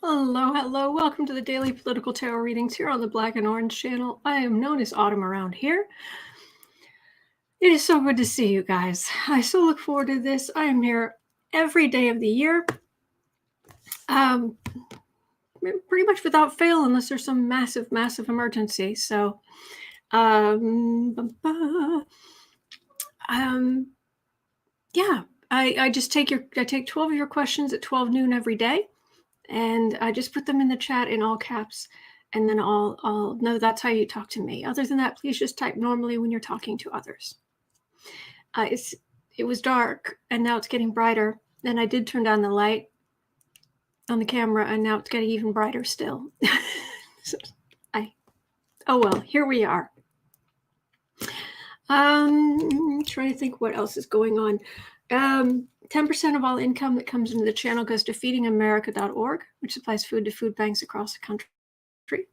Hello, hello. Welcome to the daily political tarot readings here on the Black and Orange channel. I am known as Autumn around here. It is so good to see you guys. I so look forward to this. I am here every day of the year. Pretty much without fail, unless there's some massive emergency. So, yeah, I just take 12 of your questions at 12 noon every day. And I just put them in the chat in all caps, and then I'll know that's how you talk to me. Other than that, please just type normally when you're talking to others. It was dark, and now it's getting brighter. And I did turn down the light on the camera, and now it's getting even brighter still. Oh well, here we are. Trying to think what else is going on. 10% of all income that comes into the channel goes to feedingamerica.org, which supplies food to food banks across the country.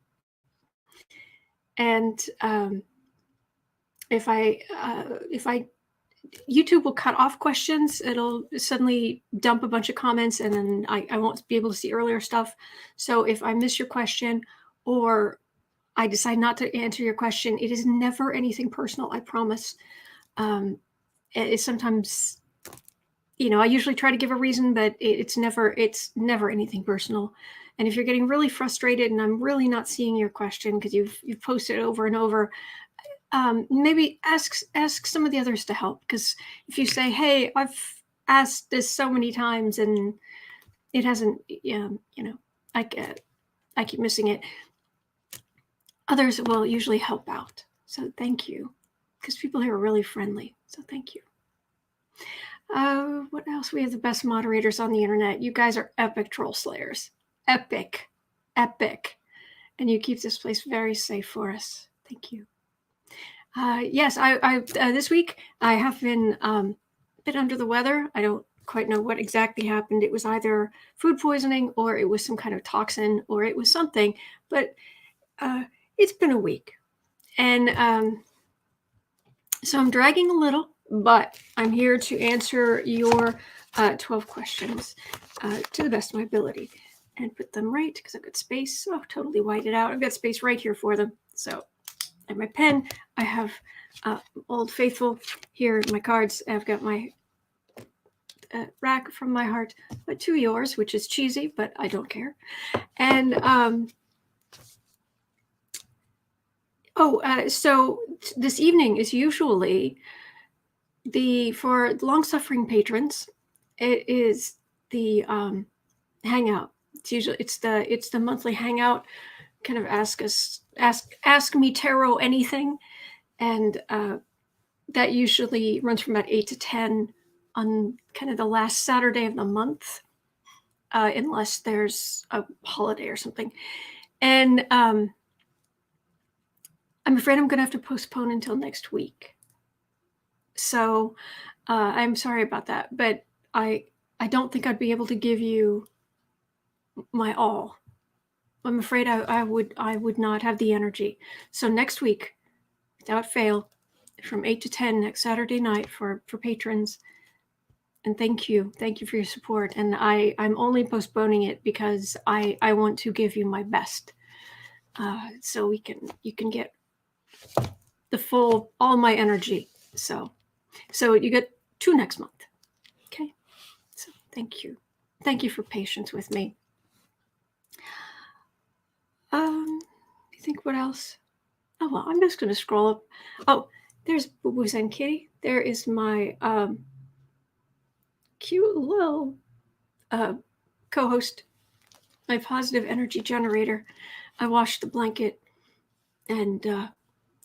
And if YouTube will cut off questions, it'll suddenly dump a bunch of comments, and then I won't be able to see earlier stuff. So if I miss your question or I decide not to answer your question, it is never anything personal, I promise. It's sometimes, I usually try to give a reason, but it's never anything personal. And if you're getting really frustrated and I'm really not seeing your question because you've posted it over and over, maybe ask some of the others to help. Because if you say, hey, I've asked this so many times and it hasn't, I keep missing it, others will usually help out. So thank you, because people here are really friendly. So thank you. What else? We have the best moderators on the internet. You guys are epic troll slayers. Epic. And you keep this place very safe for us. Thank you. Yes, I this week I have been a bit under the weather. I don't quite know what exactly happened. It was either food poisoning or it was some kind of toxin or it was something, but it's been a week. And so I'm dragging a little, but I'm here to answer your 12 questions to the best of my ability and put them right because I've got space. Oh, totally white it out. I've got space right here for them. So I have my pen. I have Old Faithful here, my cards. I've got my rack from my heart, but to yours, which is cheesy, but I don't care. And so this evening is usually for long-suffering patrons, it is the hangout. It's the monthly hangout, kind of ask me tarot anything, and that usually runs from about 8 to 10 on kind of the last Saturday of the month, unless there's a holiday or something. And I'm afraid I'm going to have to postpone until next week. So I'm sorry about that, but I don't think I'd be able to give you my all. I'm afraid I would not have the energy. So next week, without fail, from 8 to 10 next Saturday night for patrons. And thank you for your support. And I'm only postponing it because I want to give you my best, so you can get the all my energy. So you get 2 next month. Okay. So thank you for patience with me. You think what else? Oh well, I'm just gonna scroll up. Oh, there's Boo Boo's and Kitty. There is my cute little co-host, my positive energy generator. I washed the blanket and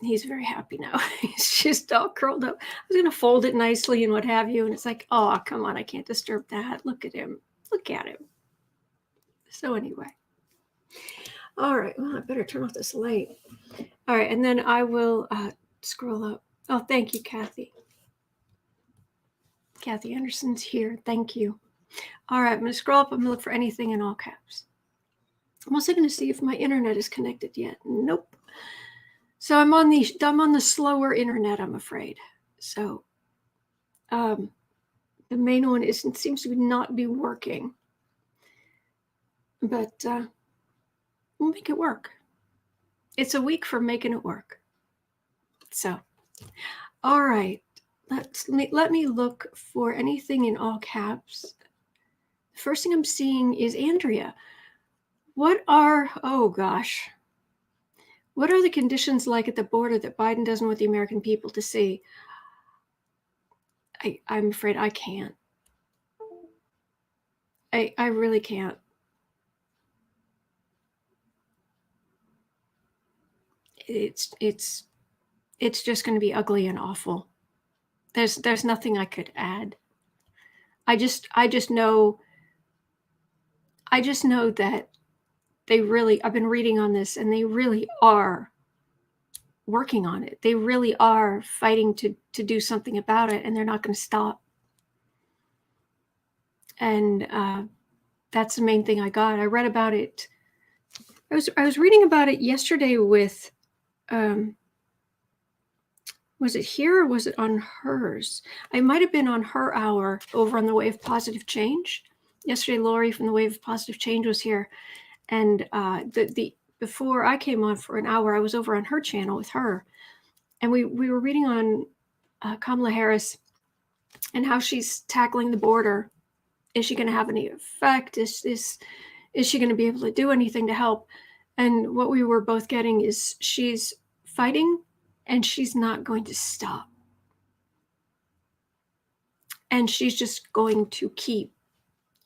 he's very happy now. He's just all curled up. I was going to fold it nicely and what have you. And it's like, oh, come on. I can't disturb that. Look at him. So anyway. All right. Well, I better turn off this light. All right. And then I will scroll up. Oh, thank you, Kathy. Kathy Anderson's here. Thank you. All right. I'm going to scroll up. I'm going to look for anything in all caps. I'm also going to see if my internet is connected yet. Nope. So I'm on the slower internet, I'm afraid. So the main one seems to not be working. but we'll make it work. It's a week for making it work. So, all right. Let me look for anything in all caps. The first thing I'm seeing is Andrea. Oh gosh. What are the conditions like at the border that Biden doesn't want the American people to see? I'm afraid I can't. I really can't. It's just going to be ugly and awful. There's nothing I could add. I just know that I've been reading on this, and they really are working on it. They really are fighting to do something about it, and they're not going to stop. And that's the main thing I got. I read about it. I was reading about it yesterday with, was it here or was it on hers? I might have been on her hour over on the Way of Positive Change. Yesterday, Lori from the Wave of Positive Change was here. And before I came on for an hour, I was over on her channel with her. And we were reading on Kamala Harris and how she's tackling the border. Is she going to have any effect? Is she going to be able to do anything to help? And what we were both getting is she's fighting and she's not going to stop. And she's just going to keep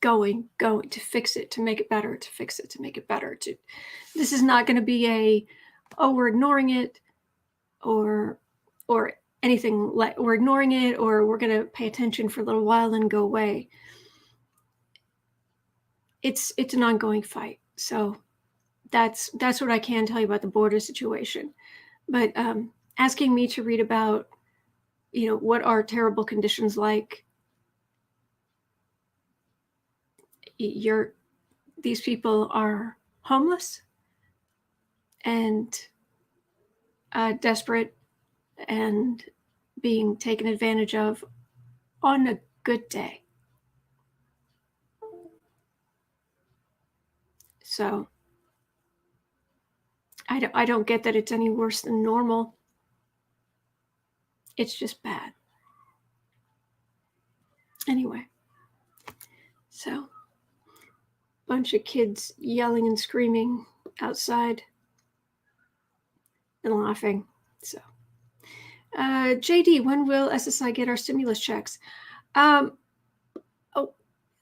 going to fix it, to make it better, to fix it, to make it better. This is not going to be we're ignoring it or anything like we're ignoring it or we're going to pay attention for a little while and go away. It's an ongoing fight. So that's what I can tell you about the border situation. But asking me to read about, what are terrible conditions like, these people are homeless and desperate and being taken advantage of on a good day. So I don't get that it's any worse than normal. It's just bad. Anyway, so bunch of kids yelling and screaming outside and laughing. So, JD, when will SSI get our stimulus checks?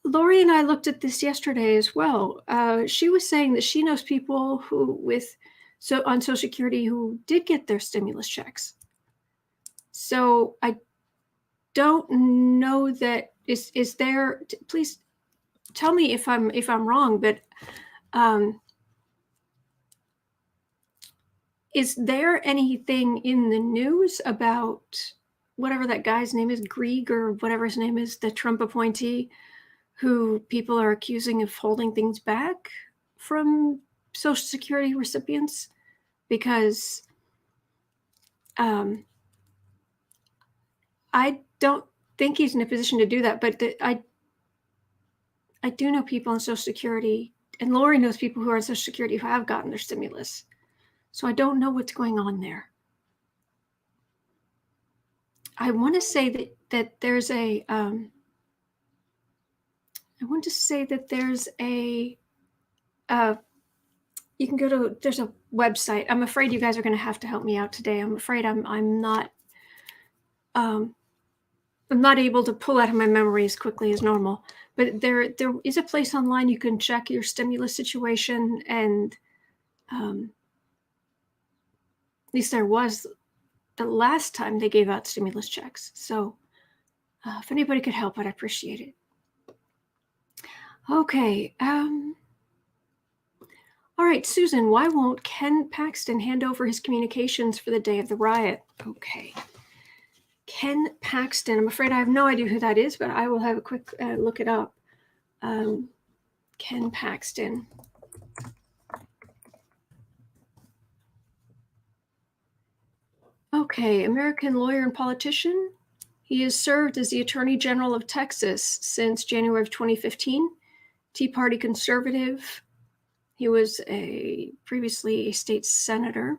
Lori and I looked at this yesterday as well. She was saying that she knows people on Social Security who did get their stimulus checks. So I don't know that is there. Please tell me if I'm wrong, but is there anything in the news about whatever that guy's name is, Grieg or whatever his name is, the Trump appointee, who people are accusing of holding things back from Social Security recipients? Because I don't think he's in a position to do that, but I do know people on Social Security, and Lori knows people who are on Social Security who have gotten their stimulus. So I don't know what's going on there. I want to say that there's a you can go to, there's a website. I'm afraid you guys are going to have to help me out today. I'm afraid I'm not able to pull out of my memory as quickly as normal. But there is a place online you can check your stimulus situation, and at least there was the last time they gave out stimulus checks. So if anybody could help, I'd appreciate it. Okay. All right, Susan, why won't Ken Paxton hand over his communications for the day of the riot? Okay. Ken Paxton, I'm afraid I have no idea who that is, but I will have a quick look it up. Ken Paxton. Okay, American lawyer and politician. He has served as the Attorney General of Texas since January of 2015, Tea Party conservative, He was previously a state senator.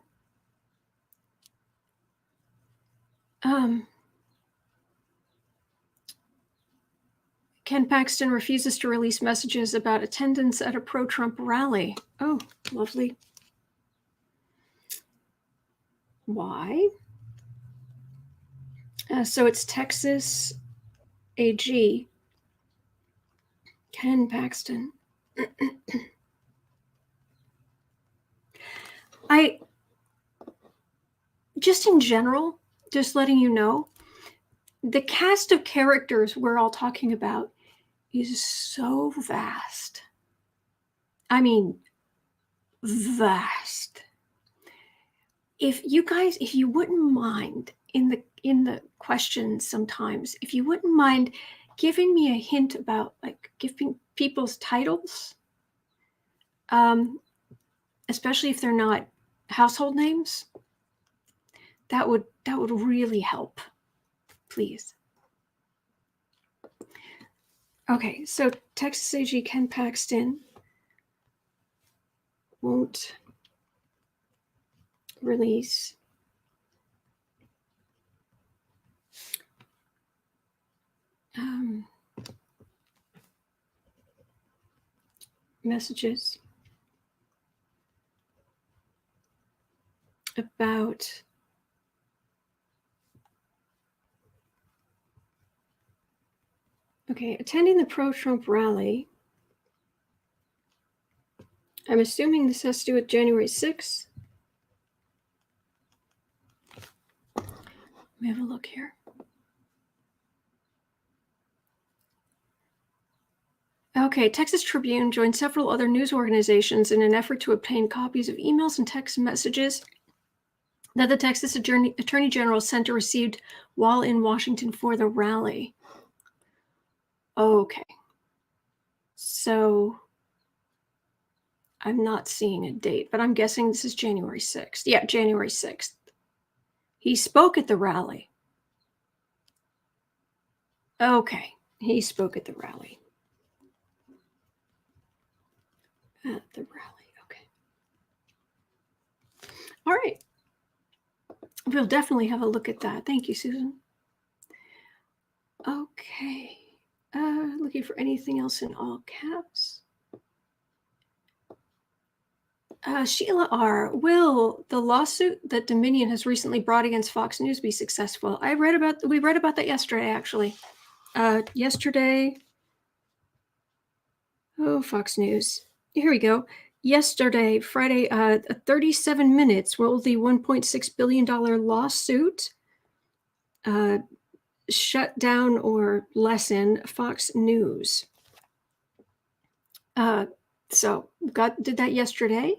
Ken Paxton refuses to release messages about attendance at a pro-Trump rally. Oh, lovely. Why? So it's Texas AG Ken Paxton. Just in general, just letting you know, the cast of characters we're all talking about is so vast. I mean, vast. If you wouldn't mind in the questions sometimes, if you wouldn't mind giving me a hint about like giving people's titles, especially if they're not household names, that would really help, please. Okay, so Texas AG Ken Paxton won't release messages about attending the pro-Trump rally. I'm assuming this has to do with January 6th. Let me have a look here. Okay, Texas Tribune joined several other news organizations in an effort to obtain copies of emails and text messages that the Texas Attorney General sent or received while in Washington for the rally. Okay. So I'm not seeing a date, but I'm guessing this is January 6th. Yeah, January 6th. He spoke at the rally. Okay, he spoke at the rally. At the rally, okay. All right. We'll definitely have a look at that. Thank you, Susan. Okay. Looking for anything else in all caps. Sheila R. Will the lawsuit that Dominion has recently brought against Fox News be successful? We read about that yesterday, actually. Yesterday. Oh, Fox News. Here we go. Yesterday, Friday, 37 minutes. Will the $1.6 billion lawsuit shut down or lessen Fox News? So did that yesterday.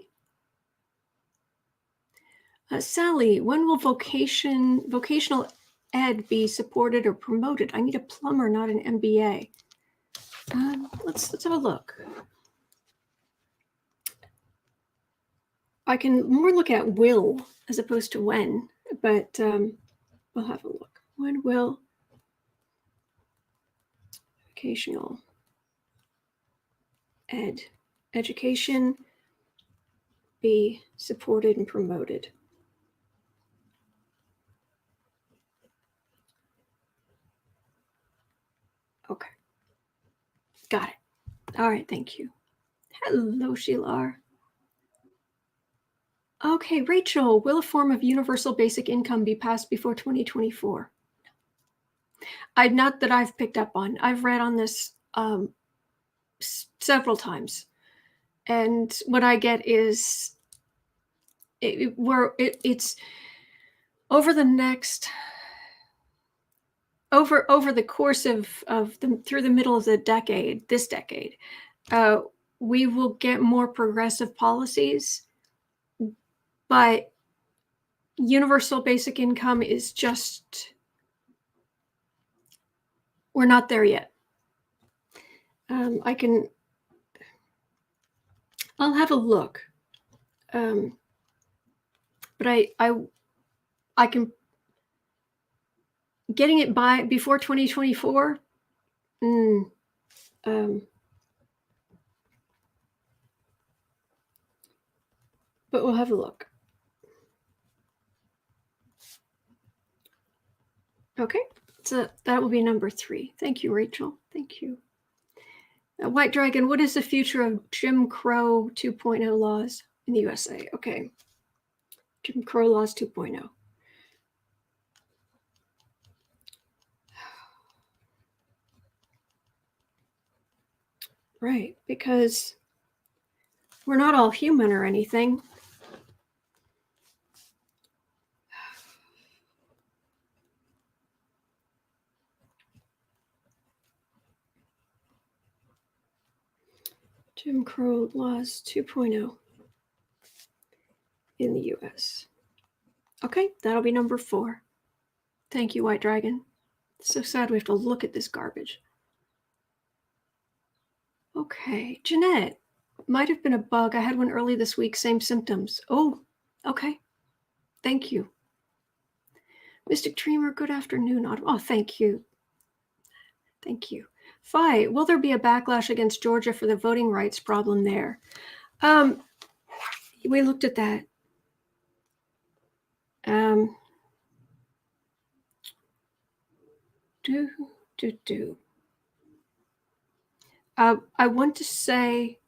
Sally, when will vocational ed be supported or promoted? I need a plumber, not an MBA. Let's have a look. I can more look at will as opposed to when, but we'll have a look. When will vocational education be supported and promoted? Okay. Got it. All right, thank you. Hello, Sheila R. Okay, Rachel, will a form of universal basic income be passed before 2024? Not that I've picked up on. I've read on this several times. And what I get is it's over the next over the course of through the middle of this decade, we will get more progressive policies, but universal basic income is just, we're not there yet. I'll have a look, but I can, getting it by before 2024. but we'll have a look. Okay, so that will be number 3. Thank you, Rachel. Thank you. White Dragon, what is the future of Jim Crow 2.0 laws in the USA? Okay, Jim Crow laws 2.0. Right, because we're not all human or anything. Jim Crow laws 2.0 in the US. Okay, that'll be number 4. Thank you, White Dragon. It's so sad we have to look at this garbage. Okay, Jeanette, might have been a bug. I had one early this week, same symptoms. Oh, okay. Thank you. Mystic Dreamer, good afternoon. Oh, thank you. Thank you. Fi, will there be a backlash against Georgia for the voting rights problem there? We looked at that. I want to say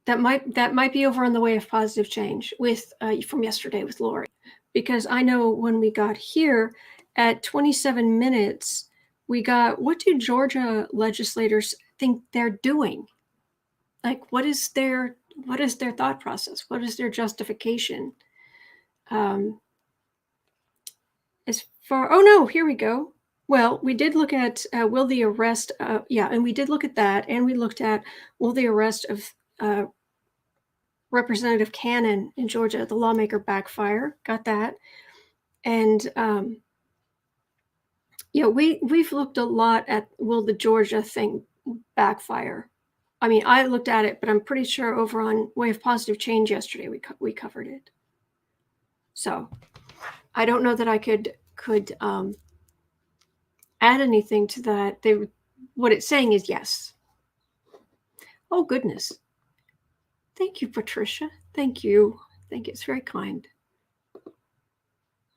that might be over on the way of positive change with from yesterday with Lori, because I know when we got here at 27 minutes, we got, what do Georgia legislators think they're doing? Like, what is their thought process? What is their justification? As far, oh no, here we go. Well, we did look at will the arrest, and we did look at that, and we looked at will the arrest of Representative Cannon in Georgia, the lawmaker, backfire. Got that. And we've looked a lot at will the Georgia thing backfire. I mean, I looked at it, but I'm pretty sure over on Way of Positive Change yesterday we covered it. So I don't know that I could add anything to that. What it's saying is yes. Oh goodness. Thank you, Patricia. Thank you. Thank you. It's very kind.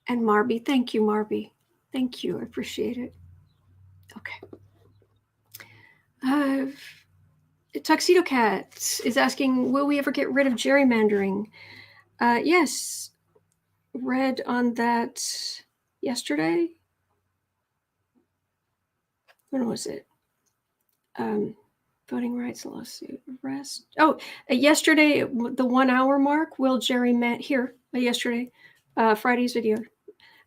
And Marby, thank you, Marby. Thank you. I appreciate it. Okay. Tuxedo Cat is asking, will we ever get rid of gerrymandering? Yes. Read on that yesterday. When was it? Voting rights lawsuit arrest. Oh, yesterday, the 1 hour mark, will gerrymander here, yesterday, Friday's video,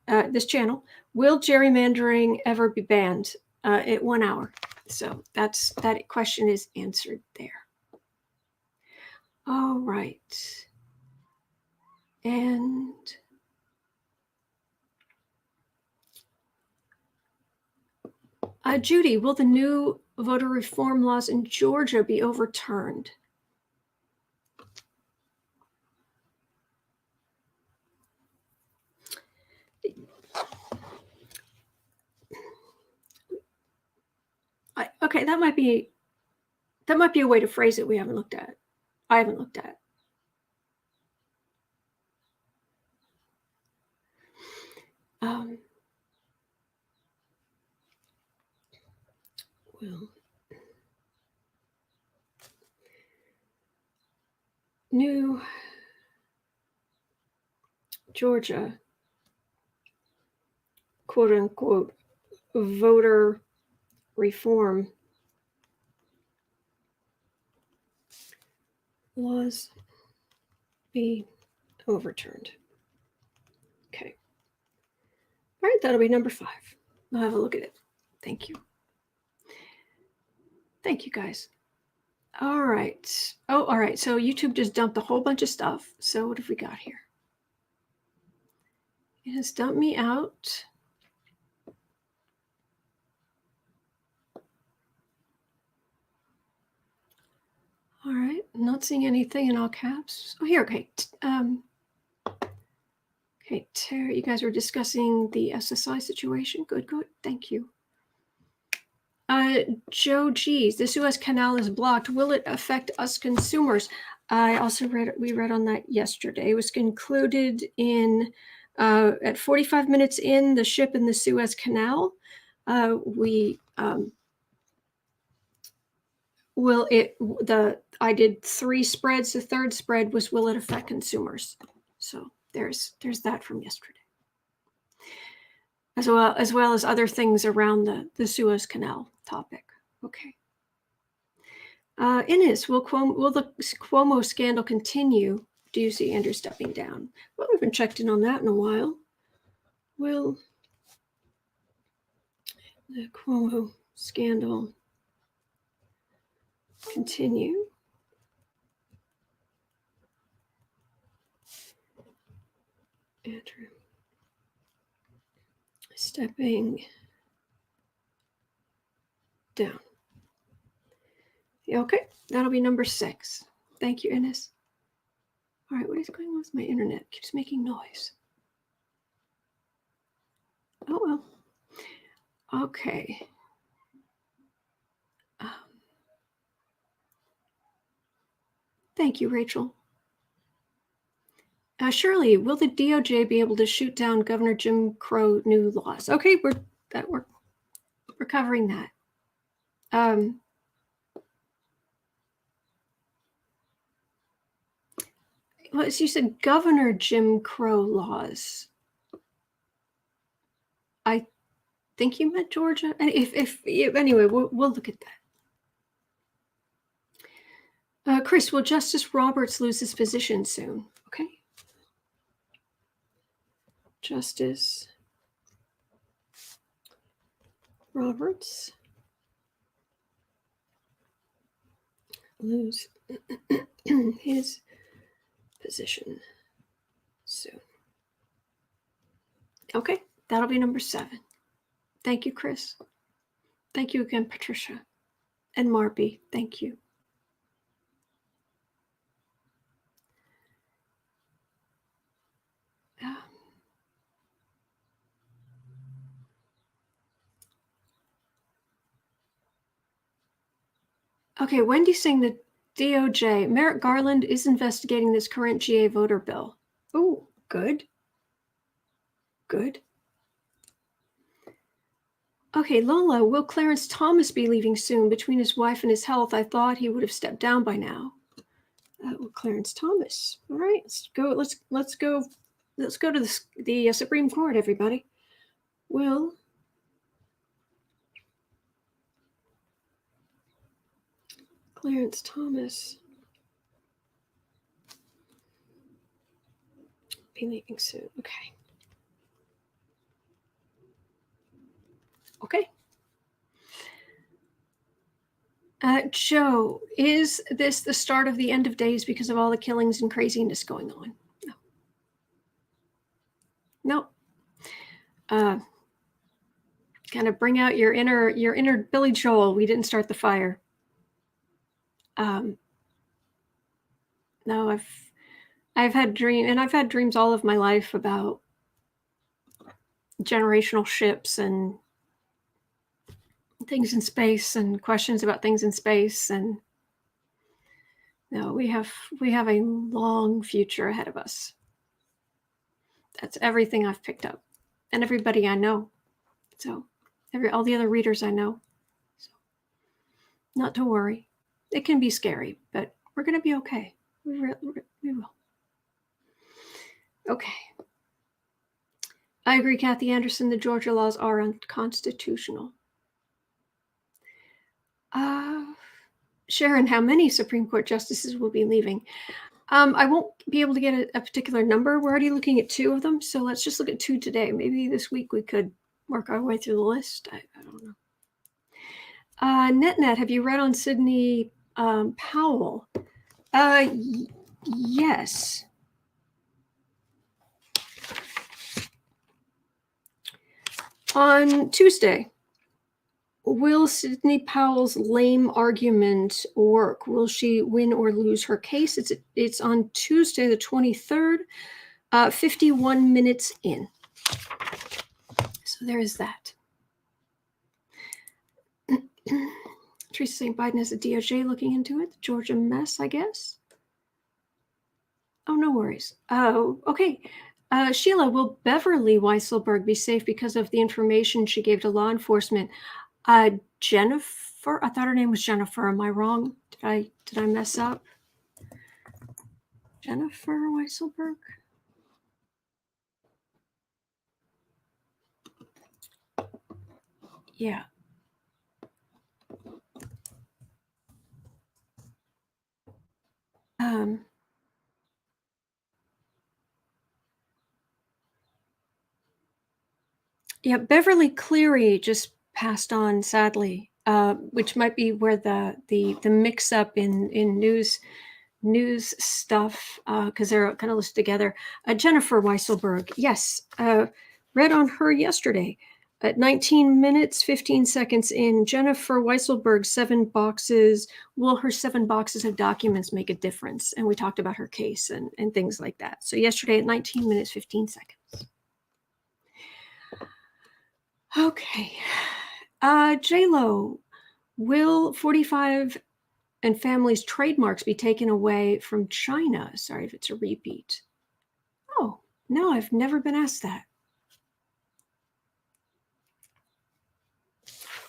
this channel, will gerrymandering ever be banned at 1 hour? So that question is answered there. All right. And Judy, will the new voter reform laws in Georgia be overturned? Okay, that might be a way to phrase it we haven't looked at. I haven't looked at. Well, new Georgia, quote unquote, voter reform laws be overturned. Okay. All right, that'll be number 5. I'll have a look at it. Thank you. Thank you, guys. All right. Oh, all right. So YouTube just dumped a whole bunch of stuff. So what have we got here? It has dumped me out. All right. I'm not seeing anything in all caps. Oh, here. Okay. Okay, Terry, you guys were discussing the SSI situation. Good. Thank you. Joe G's, the Suez Canal is blocked. Will it affect us consumers? I also we read on that yesterday. It was concluded in at 45 minutes in the ship in the Suez Canal. I did 3 spreads. The third spread was, will it affect consumers? So there's that from yesterday, as well as other things around the Suez Canal topic. Okay. Ines, will the Cuomo scandal continue? Do you see Andrew stepping down? Well, we haven't checked in on that in a while. Will the Cuomo scandal continue? Andrew stepping down. Okay, that'll be number 6. Thank you, Ines. All right, what is going on with my internet? It keeps making noise. Oh, well. Okay. Thank you, Rachel. Shirley, will the DOJ be able to shoot down Governor Jim Crow new laws? Okay, we're covering that. Well, so you said Governor Jim Crow laws. I think you meant Georgia. And if anyway, we'll look at that. Chris, will Justice Roberts lose his position soon? Okay. Justice Roberts lose his position soon. Okay, that'll be number 7. Thank you, Chris. Thank you again, Patricia. And Marby, thank you. Okay, Wendy's saying the DOJ, Merrick Garland is investigating this current GA voter bill. Oh, good. Good. Okay, Lola, will Clarence Thomas be leaving soon? Between his wife and his health, I thought he would have stepped down by now. Clarence Thomas. All right, let's go. Let's go to the Supreme Court, everybody. Will Clarence Thomas be leaving soon? Okay. Okay. Joe, is this the start of the end of days because of all the killings and craziness going on? No. Kind of bring out your inner Billy Joel. We didn't start the fire. No, I've had dreams all of my life about generational ships and things in space and questions about things in space, and no, we have a long future ahead of us. That's everything I've picked up, and everybody I know. So all the other readers I know. So not to worry. It can be scary, but we're going to be okay. We will. Okay. I agree, Kathy Anderson. The Georgia laws are unconstitutional. Sharon, how many Supreme Court justices will be leaving? I won't be able to get a particular number. We're already looking at 2 of them, so let's just look at 2 today. Maybe this week we could work our way through the list. I don't know. NetNet, have you read on Sidney Powell? Yes. On Tuesday, will Sidney Powell's lame argument work? Will she win or lose her case? It's on Tuesday, the 23rd, 51 minutes in. So there is that. Teresa saying Biden has a DOJ looking into it. The Georgia mess, I guess. Oh, no worries. Oh, okay. Sheila, will Beverly Weisselberg be safe because of the information she gave to law enforcement? Jennifer, I thought her name was Jennifer. Am I wrong? Did I mess up? Jennifer Weisselberg? Yeah. Yeah, Beverly Cleary just passed on, sadly, which might be where the mix up in news stuff, because they're kind of listed together. Jennifer Weisselberg, yes, read on her yesterday. At 19 minutes, 15 seconds in, Jennifer Weisselberg, 7 boxes. Will her 7 boxes of documents make a difference? And we talked about her case and things like that. So yesterday at 19 minutes, 15 seconds. Okay. J-Lo, will 45 and Family's trademarks be taken away from China? Sorry if it's a repeat. Oh, no, I've never been asked that.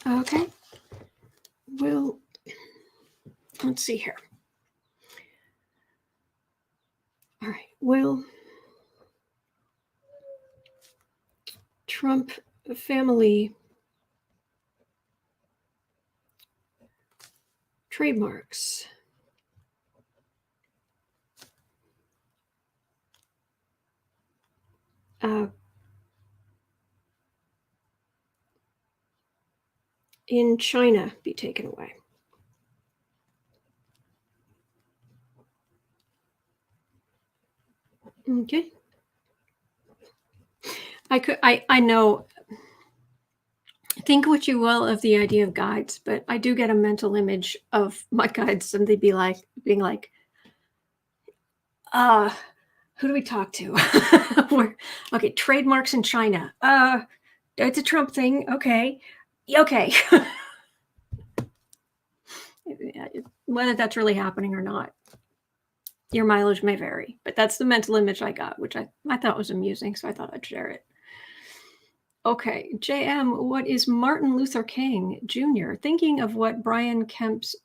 Okay. Well, let's see here. All right. Will Trump family trademarks in China be taken away? Okay. I know, think what you will of the idea of guides, but I do get a mental image of my guides and they'd be like, being like, who do we talk to? Okay, trademarks in China. It's a Trump thing. Okay. Okay. Whether that's really happening or not, your mileage may vary, but that's the mental image I got, which I thought was amusing, so I thought I'd share it. Okay, JM, what is Martin Luther King Jr. thinking of what Brian Kemp's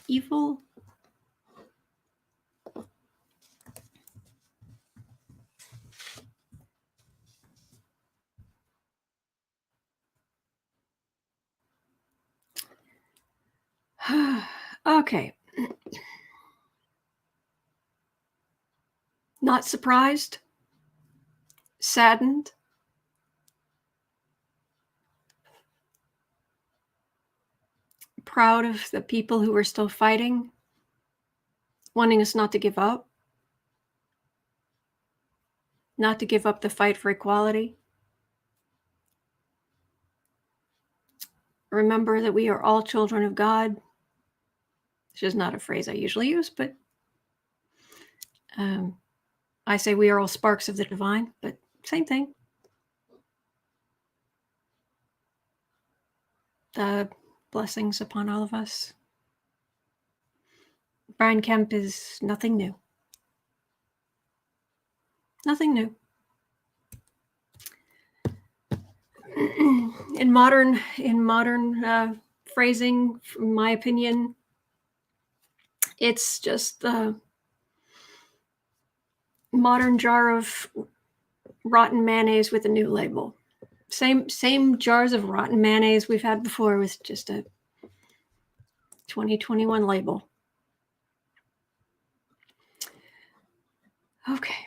evil? Okay. Not surprised, saddened, proud of the people who are still fighting, wanting us not to give up, not to give up the fight for equality. Remember that we are all children of God. Which is not a phrase I usually use, but I say we are all sparks of the divine, but same thing. Blessings upon all of us. Brian Kemp is nothing new. Nothing new. In modern phrasing, from my opinion, it's just a modern jar of rotten mayonnaise with a new label. Same jars of rotten mayonnaise we've had before with just a 2021 label. Okay.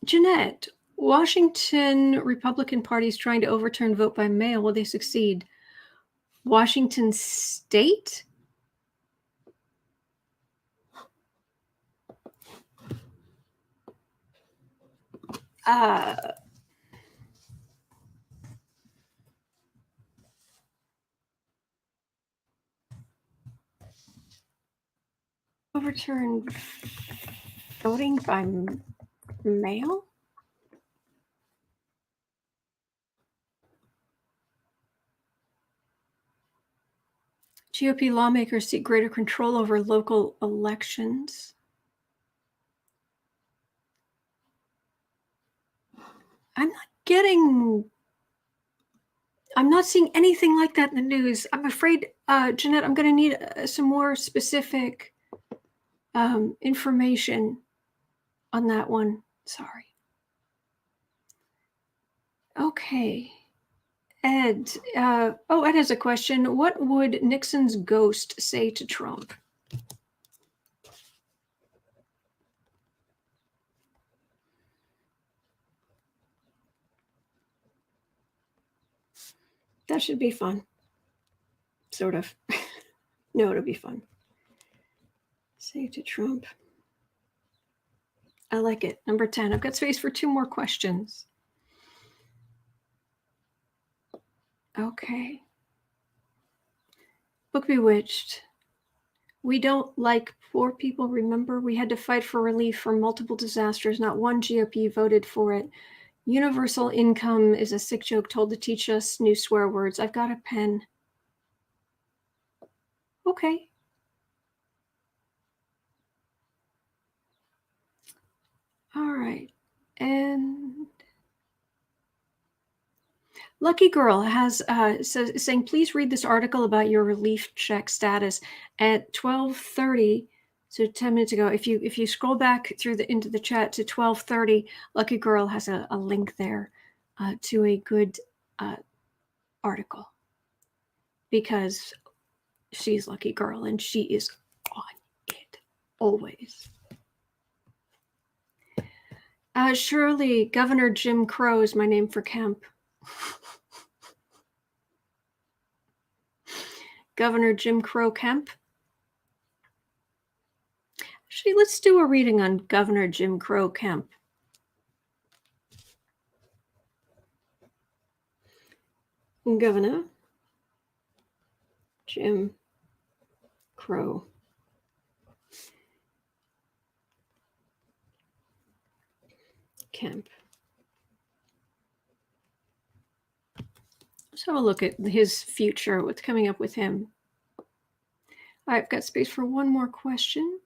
Jeanette, Washington Republican Party is trying to overturn vote by mail. Will they succeed? Washington State? Overturn voting by mail? GOP lawmakers seek greater control over local elections. I'm not seeing anything like that in the news. I'm afraid, Jeanette, I'm going to need some more specific information on that one. Sorry. Okay. Ed. Ed has a question. What would Nixon's ghost say to Trump? That should be fun. Sort of. No, it'll be fun. Say to Trump. I like it. Number 10. I've got space for 2 more questions. Okay. Book Bewitched. We don't like poor people. Remember, we had to fight for relief from multiple disasters. Not one GOP voted for it. Universal income is a sick joke told to teach us new swear words. I've got a pen. Okay. All right. And Lucky Girl has saying, please read this article about your relief check status at 12:30. So 10 minutes ago, if you scroll back through into the chat to 12:30, Lucky Girl has a link there to a good article, because she's Lucky Girl and she is on it always. Shirley, Governor Jim Crow is my name for Kemp. Governor Jim Crow Kemp. Actually, let's do a reading on Governor Jim Crow Kemp. Governor Jim Crow Kemp. Let's have a look at his future, what's coming up with him. I've got space for 1 more question.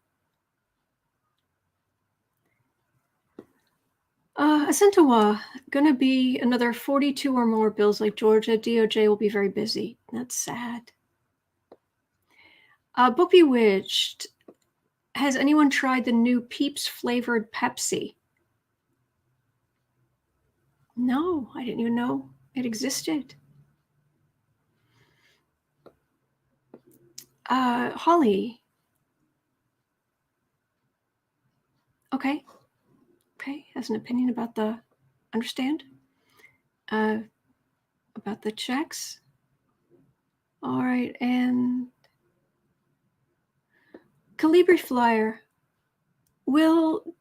Asentawa, gonna be another 42 or more bills like Georgia. DOJ will be very busy. That's sad. Book Bewitched. Has anyone tried the new Peeps flavored Pepsi? No, I didn't even know it existed. Holly. Okay, has an opinion about the, understand? About the checks. All right, and Calibri Flyer. Will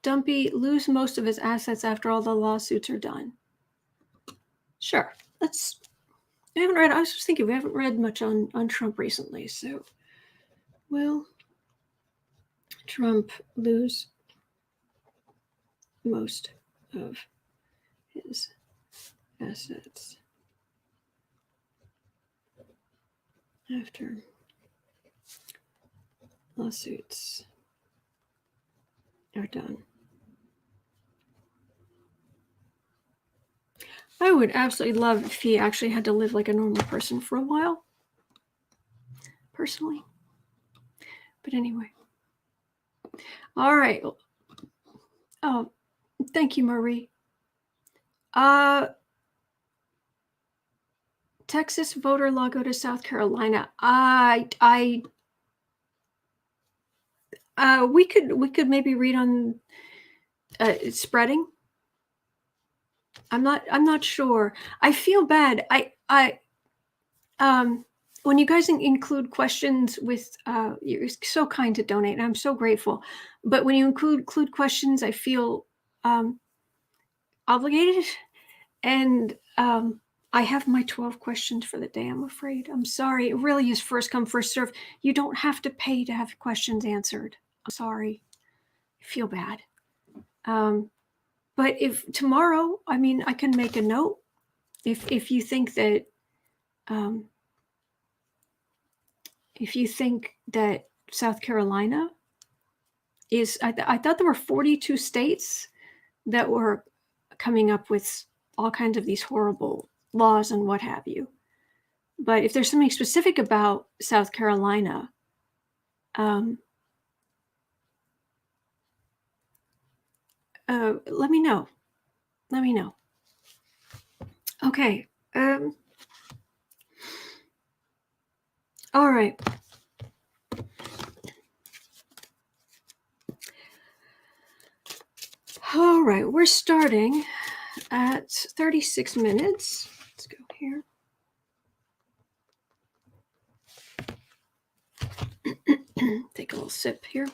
Dumpy lose most of his assets after all the lawsuits are done? Sure. I was just thinking, we haven't read much on Trump recently, so will Trump lose most of his assets after lawsuits are done? I would absolutely love if he actually had to live like a normal person for a while, personally. But anyway. All right. Oh, thank you, Marie. Texas voter law go to South Carolina. We could maybe read on spreading. I'm not sure. I feel bad. When you guys include questions with, you're so kind to donate, and I'm so grateful. But when you include questions, I feel obligated. And I have my 12 questions for the day, I'm afraid. I'm sorry. It really is first come, first serve. You don't have to pay to have questions answered. I'm sorry. I feel bad. But if tomorrow, I can make a note if you think that if you think that South Carolina is, I thought there were 42 states that were coming up with all kinds of these horrible laws and what have you. But if there's something specific about South Carolina, let me know. Let me know. Okay. All right. All right. We're starting at 36 minutes. Let's go here. Take a little sip here.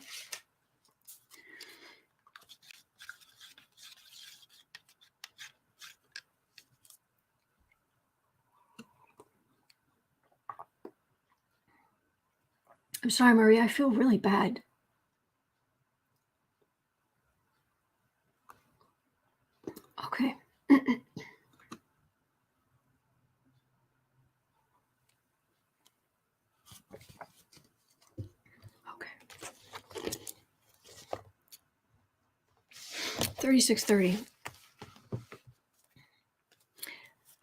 I'm sorry, Maria. I feel really bad. Okay. Okay. 36:30.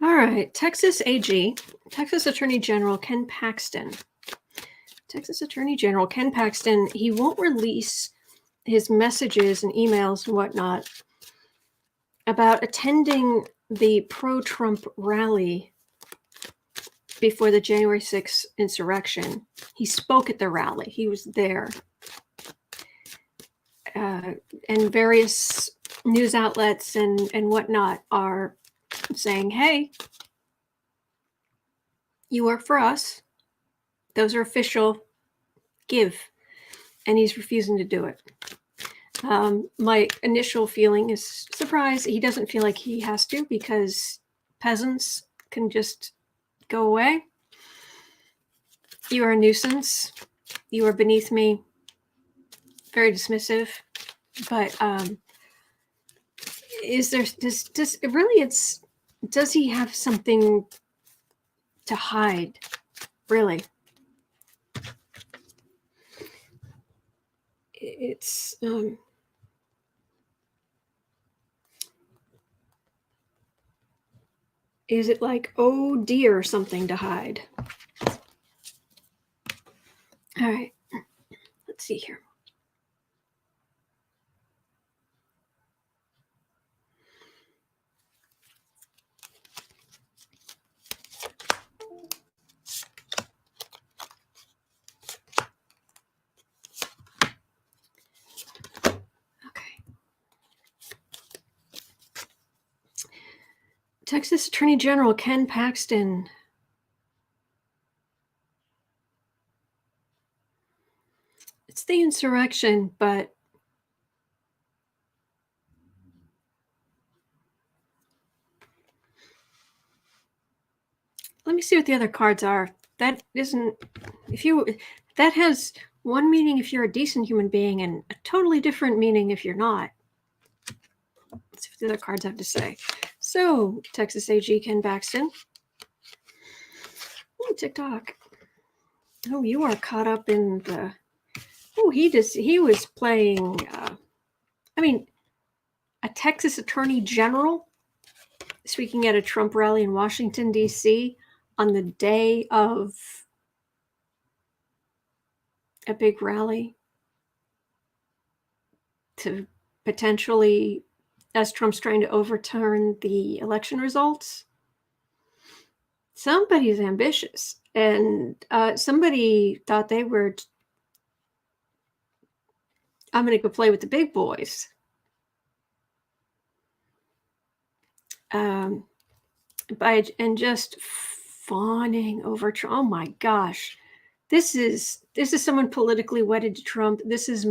All right. Texas AG, Texas Attorney General Ken Paxton. Texas Attorney General Ken Paxton, he won't release his messages and emails and whatnot about attending the pro-Trump rally before the January 6th insurrection. He spoke at the rally. He was there. And various news outlets and whatnot are saying, hey, you work for us. Those are official. Give. And he's refusing to do it. My initial feeling is surprise. He doesn't feel like he has to because peasants can just go away. You are a nuisance. You are beneath me. Very dismissive. But is there does really it's does he have something to hide? Really? It's is it like, oh dear, something to hide? All right, let's see here. Okay. Texas Attorney General Ken Paxton. It's the insurrection, but let me see what the other cards are. That isn't, that has one meaning if you're a decent human being and a totally different meaning if you're not. Let's see what the other cards have to say. So, Texas AG Ken Paxton. Ooh, TikTok. Oh, you are caught up in the. Oh, he was playing. A Texas Attorney General speaking at a Trump rally in Washington, D.C. on the day of a big rally to potentially, as Trump's trying to overturn the election results. Somebody's ambitious, and somebody thought they were, I'm going to go play with the big boys. And just fawning over Trump. Oh my gosh. This is someone politically wedded to Trump. This is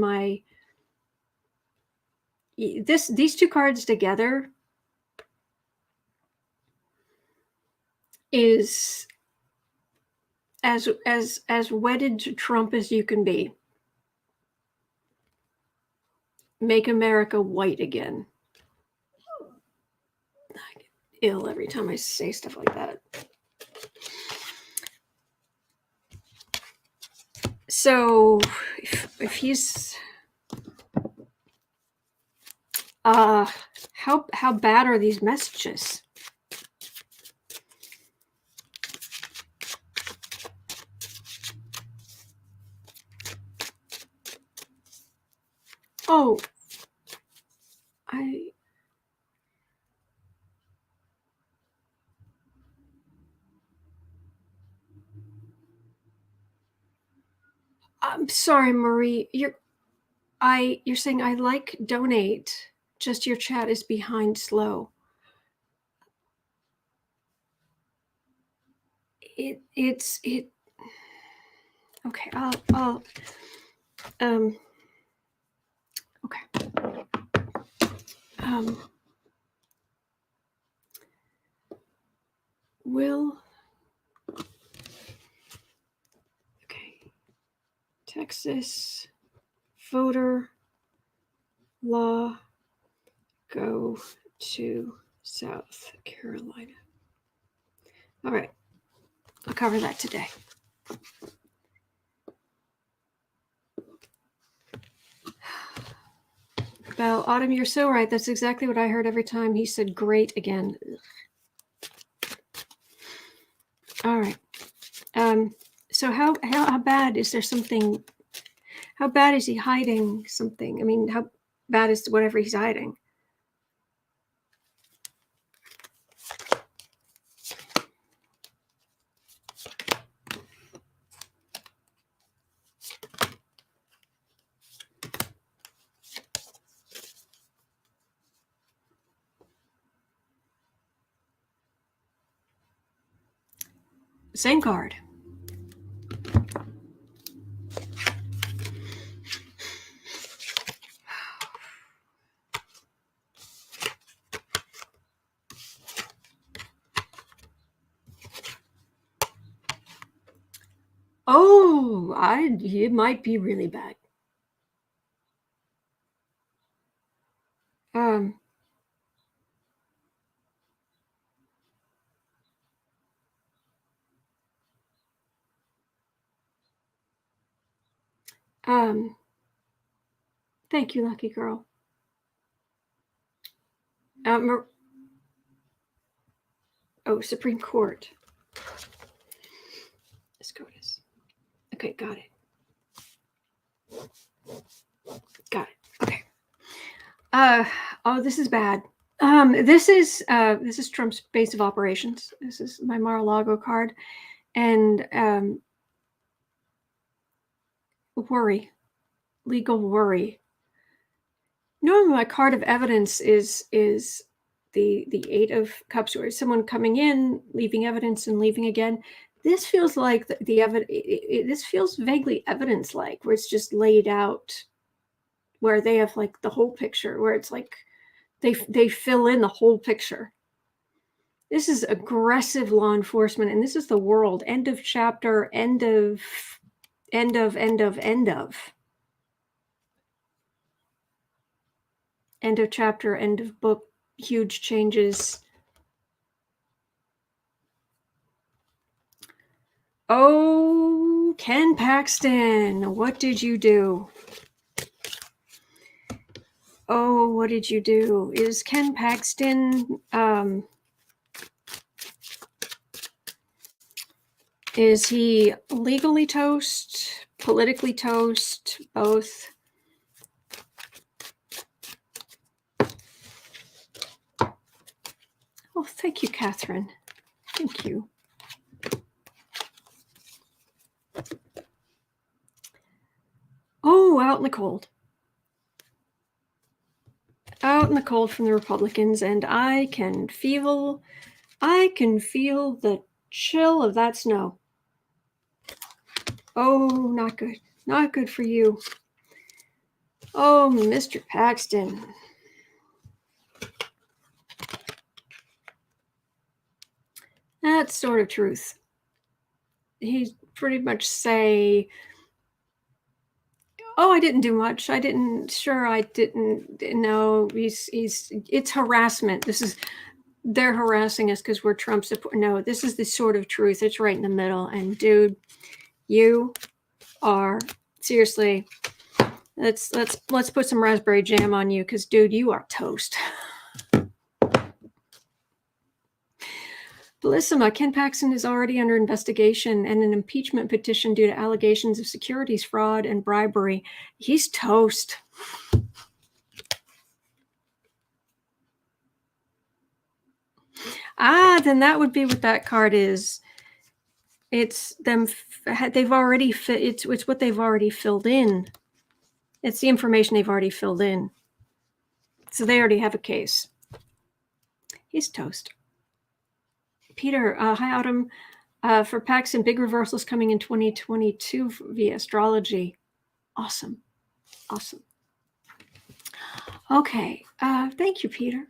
these two cards together is as wedded to Trump as you can be. Make America white again. I get ill every time I say stuff like that. So if he's how bad are these messages? Oh, I'm sorry, Marie. You're saying I like donate. Just your chat is behind slow. It's okay. I'll okay. Will okay. Texas voter law go to South Carolina. All right. I'll cover that today. Belle, Autumn, you're so right. That's exactly what I heard every time he said great again. All right. So how bad is there something? How bad is he hiding something? I mean, how bad is whatever he's hiding? Same card. Oh, it might be really bad. Thank you, lucky girl. Supreme Court. SCOTUS. Okay, got it. Got it. Okay. This is bad. This is Trump's base of operations. This is my Mar-a-Lago card, and worry, legal worry. Normally, my card of evidence is the Eight of Cups, where someone coming in, leaving evidence, and leaving again. This feels like the evidence. This feels vaguely evidence-like, where it's just laid out, where they have like the whole picture, where it's like they fill in the whole picture. This is aggressive law enforcement, and this is the world. End of chapter. End of. End of chapter. End of book. Huge changes. Oh, Ken Paxton, what did you do? Oh, what did you do? Is Ken Paxton, is he legally toast, politically toast, both? Oh, thank you, Catherine. Thank you. Oh, out in the cold. Out in the cold from the Republicans, and I can feel the chill of that snow. Oh, not good. Not good for you. Oh, Mr. Paxton. That's sort of truth. He pretty much say, oh, I didn't do much. I didn't know. It's harassment. They're harassing us because we're Trump support. No, this is the sort of truth. It's right in the middle. And dude, you are seriously. Let's put some raspberry jam on you, because dude, you are toast. Bellissima, Ken Paxton is already under investigation and an impeachment petition due to allegations of securities fraud and bribery. He's toast. Then that would be what that card is. It's them. They've already it's what they've already filled in. It's the information they've already filled in. So they already have a case. He's toast. Peter, hi Autumn. For Paxton, big reversals coming in 2022 via astrology. Awesome. Awesome. Okay. Thank you, Peter.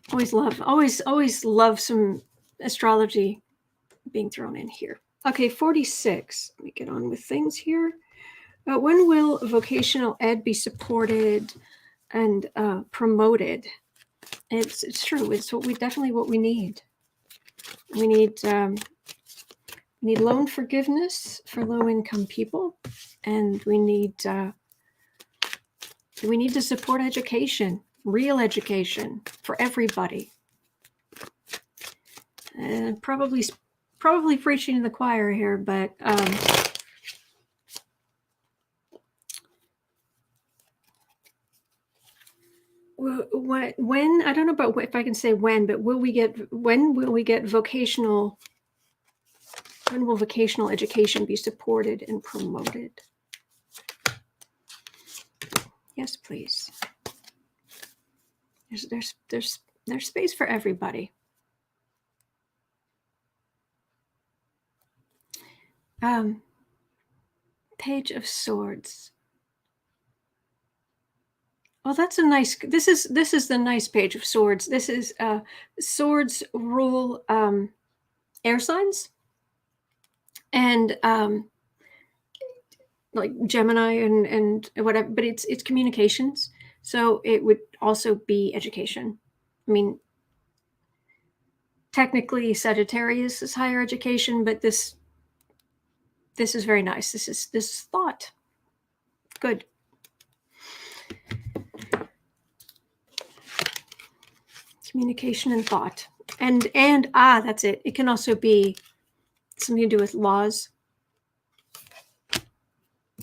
Always love some astrology being thrown in here. Okay, 46. Let me get on with things here. When will vocational ed be supported and promoted? It's true. It's what we need. We need loan forgiveness for low-income people, and we need to support education, real education for everybody. And probably preaching to the choir here, but when I don't know about if I can say when, but when will we get vocational? When will vocational education be supported and promoted? Yes, please. There's space for everybody. Page of Swords. Well, that's a nice. This is the nice Page of Swords. This is swords rule air signs, and like Gemini and whatever. But it's communications, so it would also be education. I mean, technically Sagittarius is higher education, but this is very nice. This is thought. Good. Communication and thought. And that's it. It can also be something to do with laws.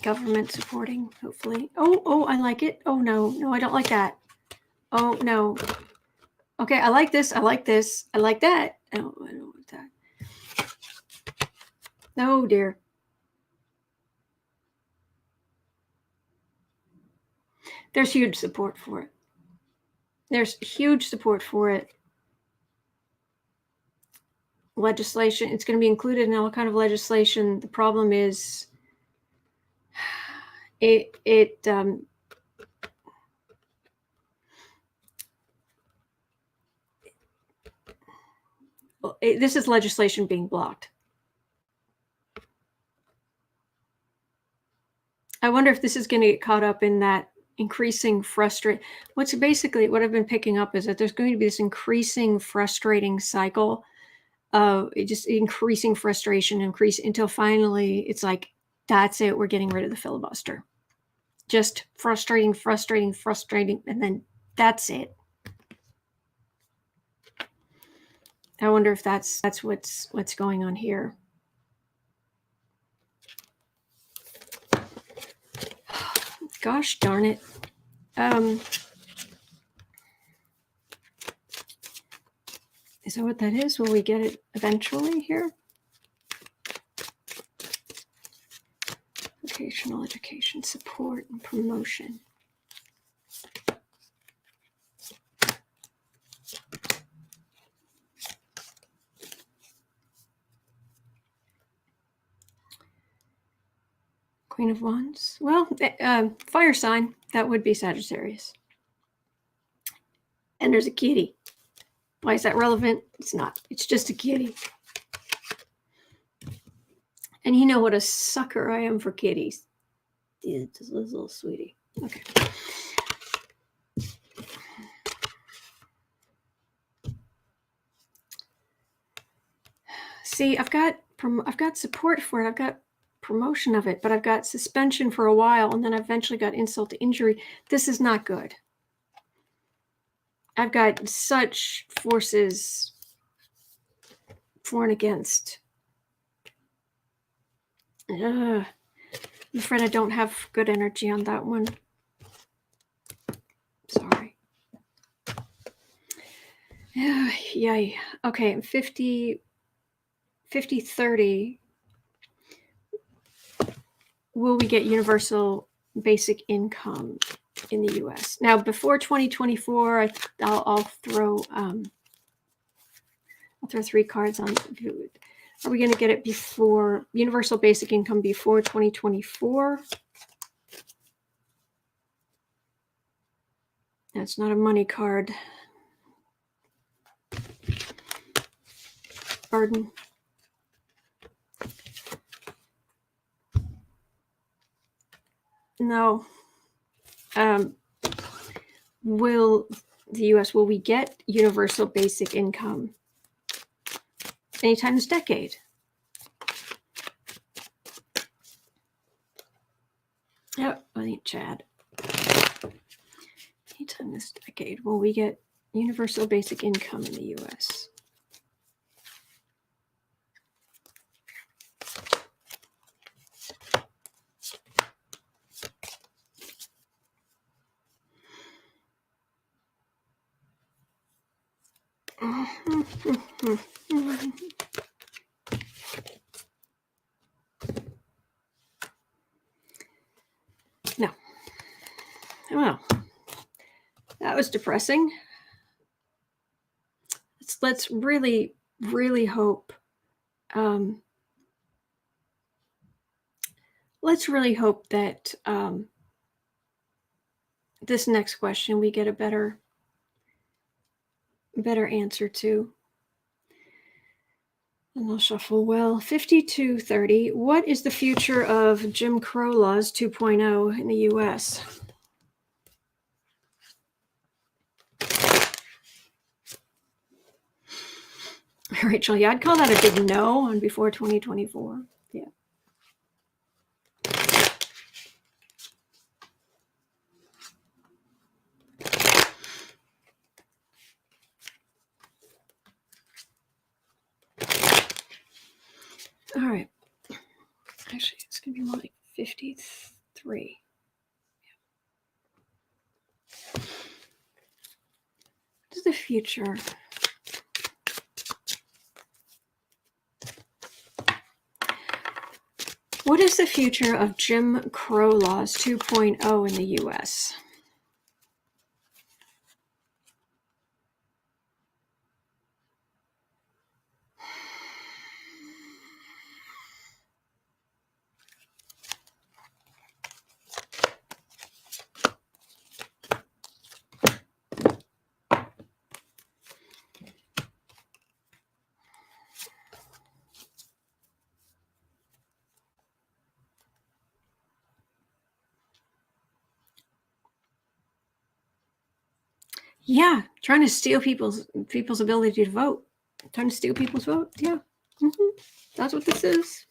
Government supporting, hopefully. Oh, I like it. Oh, no, I don't like that. Oh, no. Okay, I like this. I like this. I like that. Oh, I don't want that. Oh, dear. There's huge support for it. There's huge support for it. Legislation, it's going to be included in all kind of legislation. The problem is this is legislation being blocked. I wonder if this is going to get caught up in that increasing what I've been picking up is that there's going to be this increasing frustrating cycle of just increasing frustration, until finally it's like, that's it, we're getting rid of the filibuster. Just frustrating, and then that's it. I wonder if that's what's going on here. Gosh darn it. Is that what that is? Will we get it eventually here? Vocational education support and promotion. Queen of Wands. Well, fire sign, that would be Sagittarius. And there's a kitty. Why is that relevant? It's not. It's just a kitty. And you know what a sucker I am for kitties. It's a little sweetie. Okay. See, I've got support for it. I've got promotion of it, but I've got suspension for a while, and then I eventually got insult to injury. This is not good. I've got such forces for and against. I'm afraid I don't have good energy on that one. Sorry. Yay. Okay, 50-30. Will we get universal basic income in the U.S.? Now, before 2024, I'll throw 3 cards on. Are we going to get it before universal basic income before 2024? That's not a money card. Burden. No. Will the U.S. will we get universal basic income anytime this decade? Oh, I think Chad. Anytime this decade, will we get universal basic income in the U.S.? No. Well, that was depressing. Let's really, really hope. Let's really hope that this next question we get a better answer to. And I'll shuffle well. 52-30. What is the future of Jim Crow laws 2.0 in the U.S.? Rachel, yeah, I'd call that a big no on before 2024. Yeah. All right. Actually, it's going to be more like 53. Yeah. What is the future? What is the future of Jim Crow laws 2.0 in the U.S.? Yeah, trying to steal people's ability to vote. Trying to steal people's vote. Yeah, that's what this is.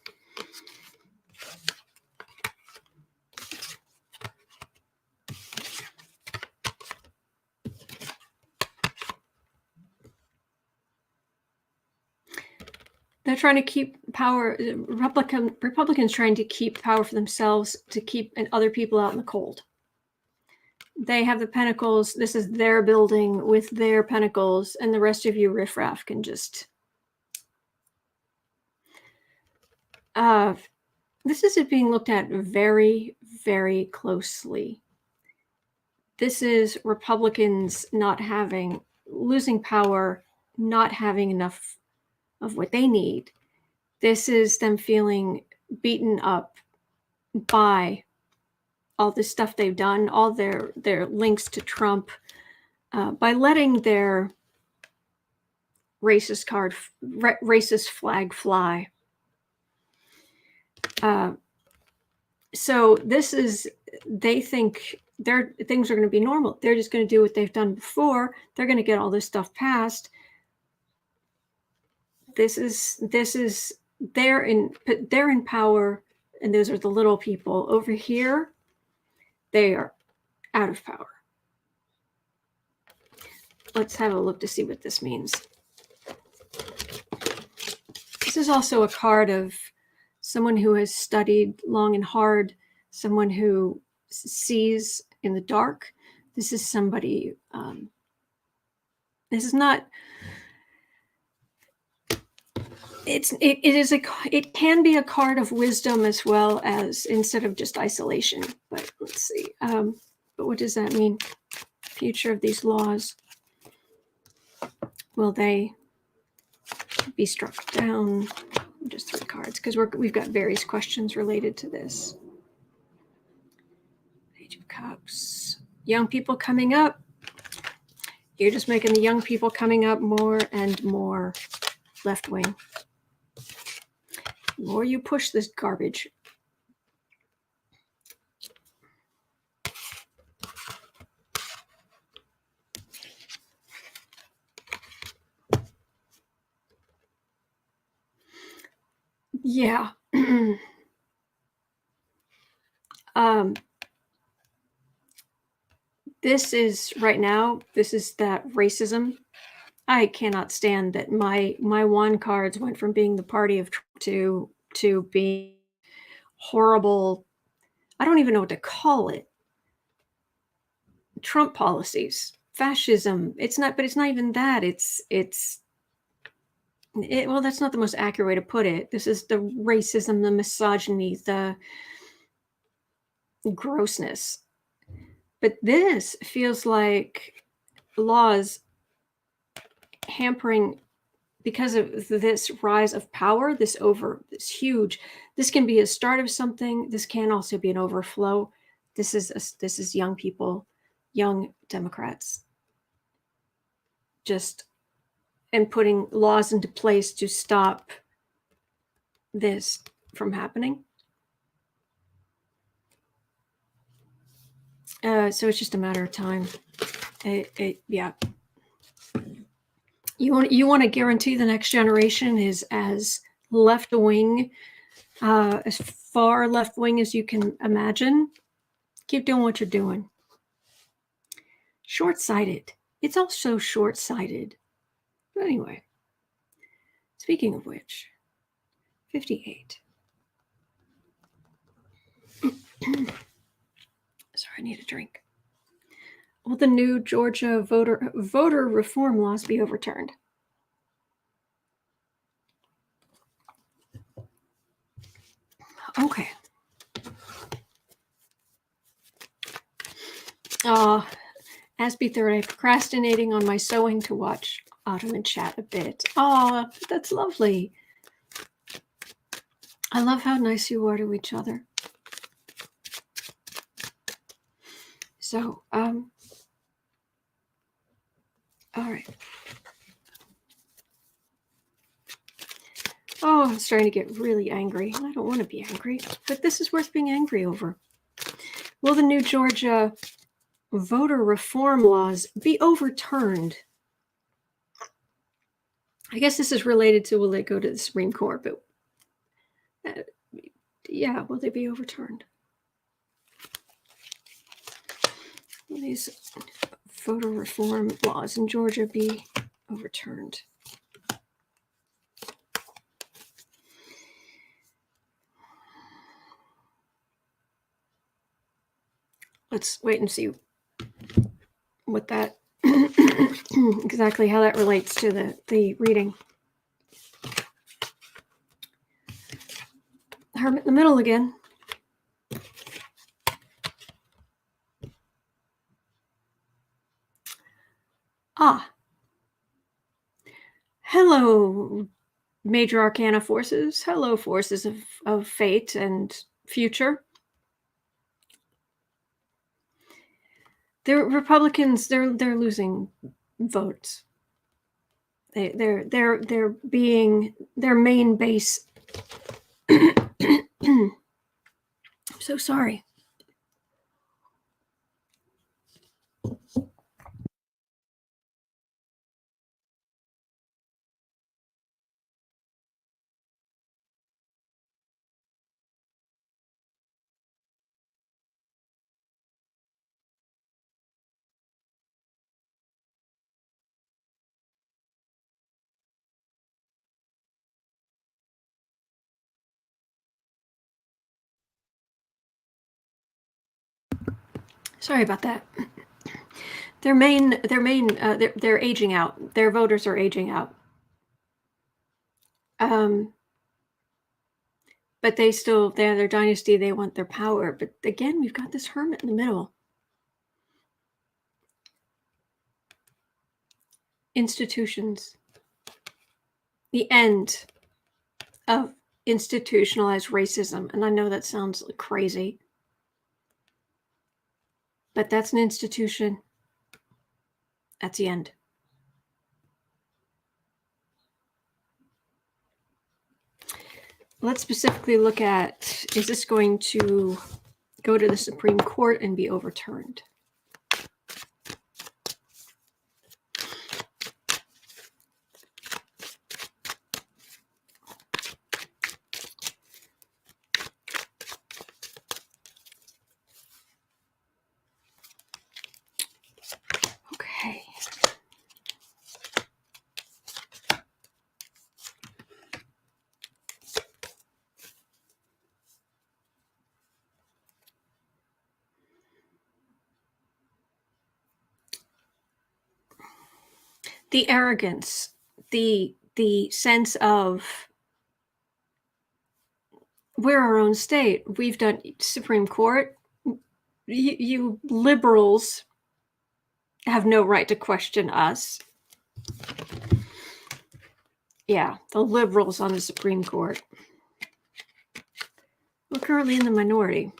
They're trying to keep power. Republicans trying to keep power for themselves, to keep other people out in the cold. They have the pentacles. This is their building with their pentacles, and the rest of you riffraff can just. This is being looked at very, very closely. This is Republicans losing power, not having enough of what they need. This is them feeling beaten up by all this stuff they've done, all their links to Trump, by letting their racist flag fly. So this is, they think things are going to be normal. They're just going to do what they've done before. They're going to get all this stuff passed. This is they're in power And those are the little people. Over here, they are out of power. Let's have a look to see what this means. This is also a card of someone who has studied long and hard, someone who sees in the dark. This is somebody, this is not, it can be a card of wisdom as well as, instead of just isolation. But let's see. But what does that mean? Future of these laws. Will they be struck down? Just 3 cards, because we've got various questions related to this. Page of Cups. Young people coming up. You're just making the young people coming up more and more left wing. The more you push this garbage. Yeah. This is right now, this is that racism. I cannot stand that my one cards went from being the party of Trump to being horrible. I don't even know what to call it. Trump policies, fascism. It's not, but it's not even that. Well, that's not the most accurate way to put it. This is the racism, the misogyny, the grossness. But this feels like laws hampering, because of this rise of power, this huge, this can be a start of something. This can also be an overflow. This is young people, young Democrats, just, and putting laws into place to stop this from happening. So it's just a matter of time. Yeah. You want to guarantee the next generation is as left wing, as far left wing as you can imagine. Keep doing what you're doing. Short-sighted. It's also short-sighted. But anyway, speaking of which, 58. Sorry, I need a drink. Will the new Georgia voter reform laws be overturned? Okay. Aspie Third, I'm procrastinating on my sewing to watch Autumn and chat a bit. Oh, that's lovely. I love how nice you are to each other. So, all right. Oh, I'm starting to get really angry. I don't want to be angry, but this is worth being angry over. Will the new Georgia voter reform laws be overturned? I guess this is related to, will they go to the Supreme Court? But yeah, will they be overturned? Will these voter reform laws in Georgia be overturned? Let's wait and see what that exactly how that relates to the reading. Hermit in the middle again. Hello, major arcana forces. Hello, forces of fate and future. They're Republicans. They're losing votes. They're being their main base. I'm so sorry. Sorry about that. They're aging out. Their voters are aging out. But they have their dynasty. They want their power. But again, we've got this hermit in the middle. Institutions. The end of institutionalized racism. And I know that sounds crazy, but that's an institution. That's the end. Let's specifically look at, is this going to go to the Supreme Court and be overturned? Okay. The arrogance, the sense of, we're our own state. We've done Supreme Court. You liberals have no right to question us. Yeah, the liberals on the Supreme Court. We're currently in the minority.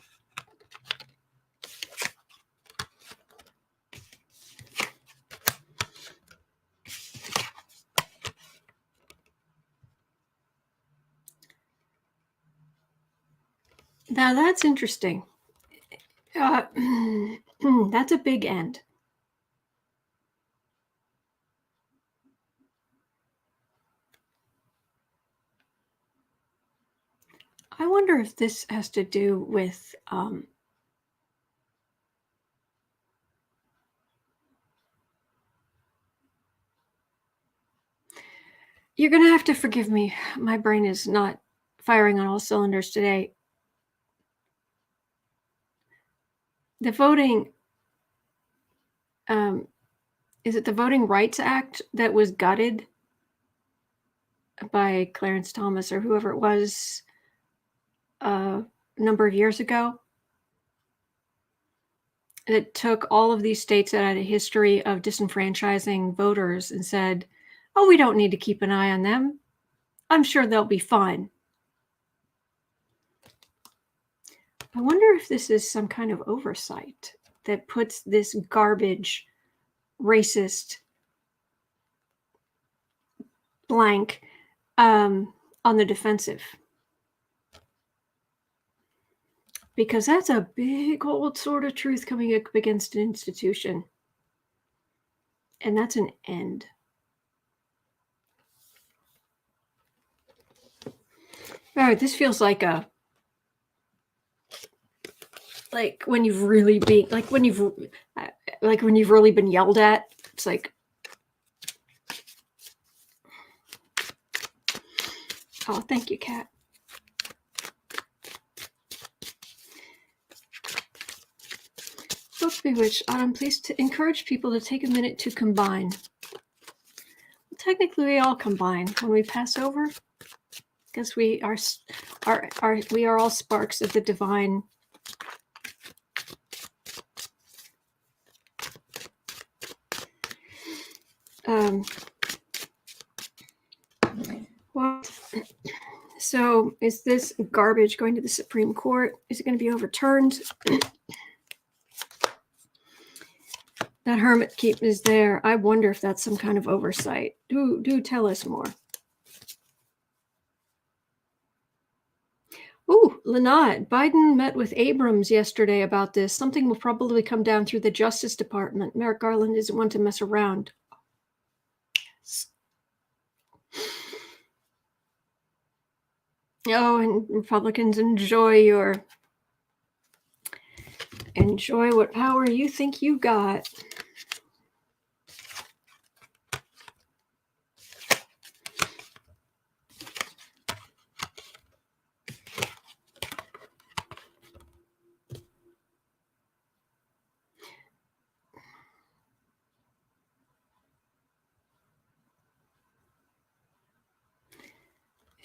Now that's interesting. That's a big end. I wonder if this has to do with you're going to have to forgive me. My brain is not firing on all cylinders today. The voting, is it the Voting Rights Act that was gutted by Clarence Thomas or whoever it was a number of years ago? It took all of these states that had a history of disenfranchising voters and said, oh, we don't need to keep an eye on them. I'm sure they'll be fine. I wonder if this is some kind of oversight that puts this garbage, racist blank on the defensive. Because that's a big old sword of truth coming up against an institution. And that's an end. All right, this feels like when you've really been when you've really been yelled at. It's like, oh, thank you, Kat. Book Bewitched Autumn, please to encourage people to take a minute to combine. Well, technically, we all combine when we pass over, because we are all sparks of the divine. Well, so is this garbage going to the Supreme Court? Is it going to be overturned? That hermit keep is there. I wonder if that's some kind of oversight. Do tell us more. Ooh, Lynette, Biden met with Abrams yesterday about this. Something will probably come down through the Justice Department. Merrick Garland isn't one to mess around. Oh, and Republicans enjoy what power you think you got.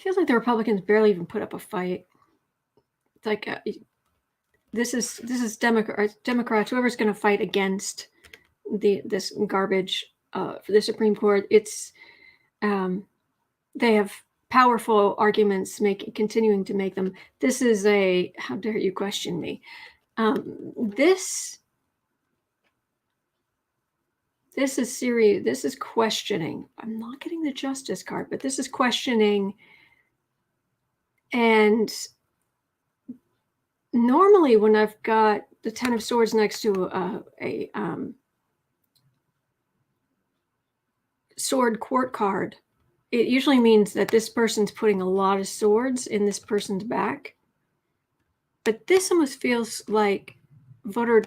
feels like the Republicans barely even put up a fight. It's like this is Democrats. Whoever's going to fight against this garbage for the Supreme Court, it's they have powerful arguments continuing to make them. This is a, how dare you question me? This is serious. This is questioning. I'm not getting the justice card, but this is questioning. And normally when I've got the Ten of Swords next to a sword court card, it usually means that this person's putting a lot of swords in this person's back. But this almost feels like voter,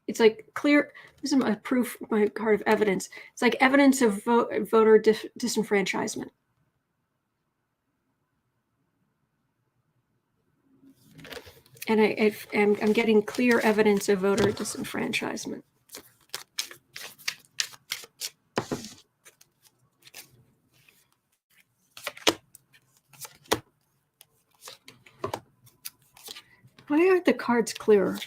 it's like clear, this is my proof, my card of evidence. It's like evidence of voter disenfranchisement. And I'm getting clear evidence of voter disenfranchisement. Why aren't the cards clearer?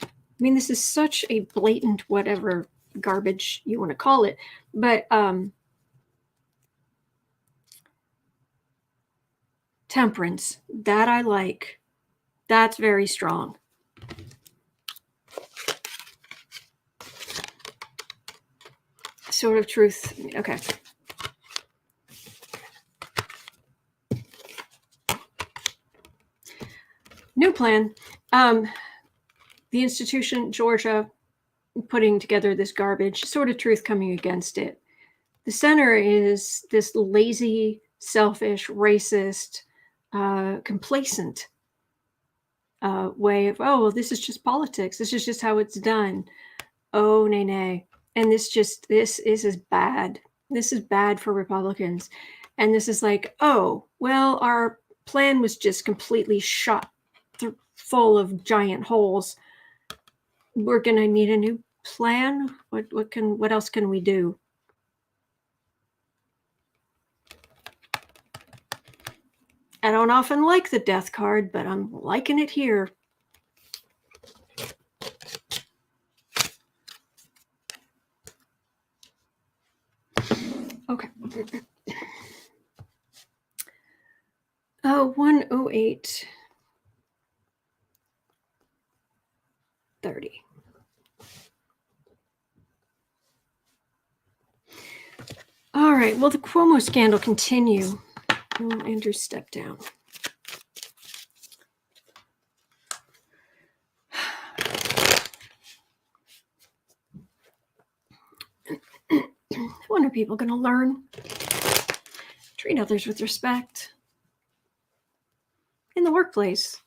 I mean, this is such a blatant whatever garbage you want to call it, but temperance, that I like. That's very strong. Sword of Truth. Okay. New plan. The institution, Georgia, putting together this garbage. Sword of Truth coming against it. The center is this lazy, selfish, racist, complacent way of, oh, well, this is just politics. This is just how it's done. Oh, nay. And this is bad. This is bad for Republicans. And this is like, oh, well, our plan was just completely shot full of giant holes. We're going to need a new plan. What else can we do? I don't often like the death card, but I'm liking it here. Okay. 108. 30. All right. Will the Cuomo scandal continue? Oh, Andrew, step down. When are people going to learn? Treat others with respect. In the workplace,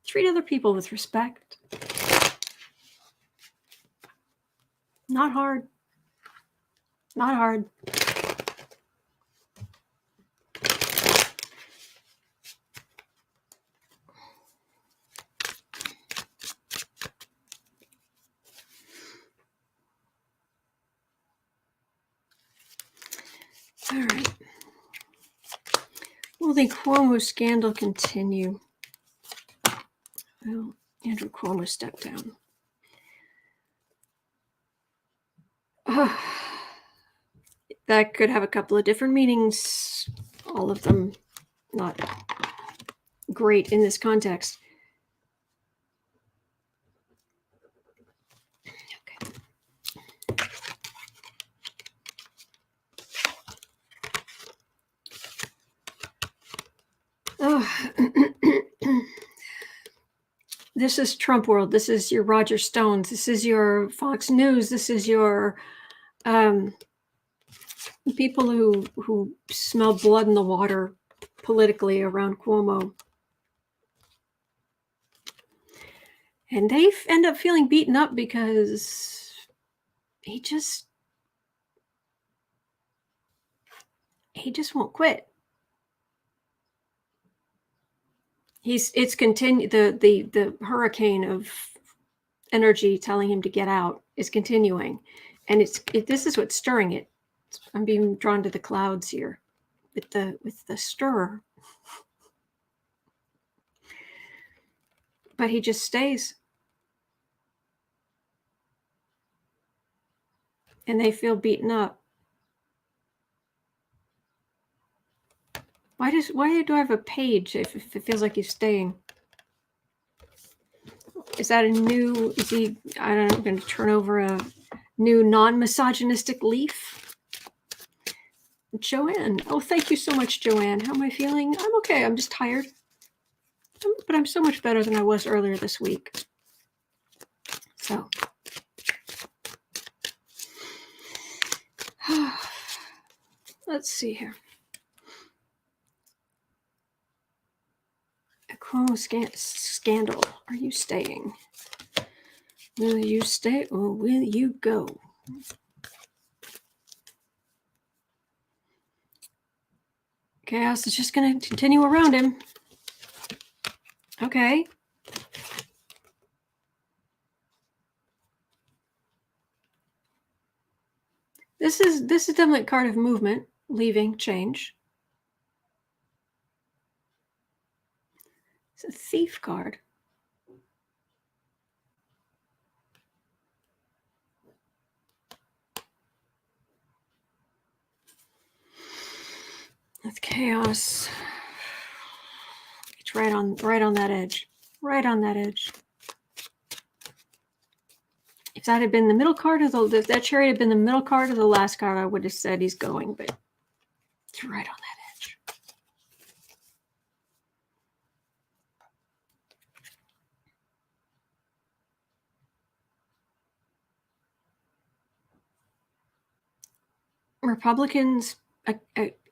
treat other people with respect. Not hard. Not hard. All right. Will the Cuomo scandal continue? Well, Andrew Cuomo stepped down. That could have a couple of different meanings, all of them not great in this context. Okay. This is Trump world. This is your Roger Stones. This is your Fox News. This is your people who smell blood in the water politically around Cuomo. And they end up feeling beaten up because he just won't quit. It's continued. The hurricane of energy telling him to get out is continuing, and this is what's stirring it. I'm being drawn to the clouds here with the stir. but he just stays. And they feel beaten up. Why do I have a page if it feels like he's staying? Is that is he, I don't know, going to turn over a new non-misogynistic leaf? Joanne. Oh, thank you so much, Joanne. How am I feeling? I'm okay. I'm just tired. But I'm so much better than I was earlier this week. So. Let's see here. A Cuomo scandal. Are you staying? Will you stay or will you go? Chaos is just going to continue around him. Okay. This is definitely a card of movement, leaving, change. It's a thief card. With chaos. It's right on that edge. Right on that edge. If that had been the middle card of if that chariot had been the middle card of the last card, I would have said he's going, but it's right on that edge. Republicans,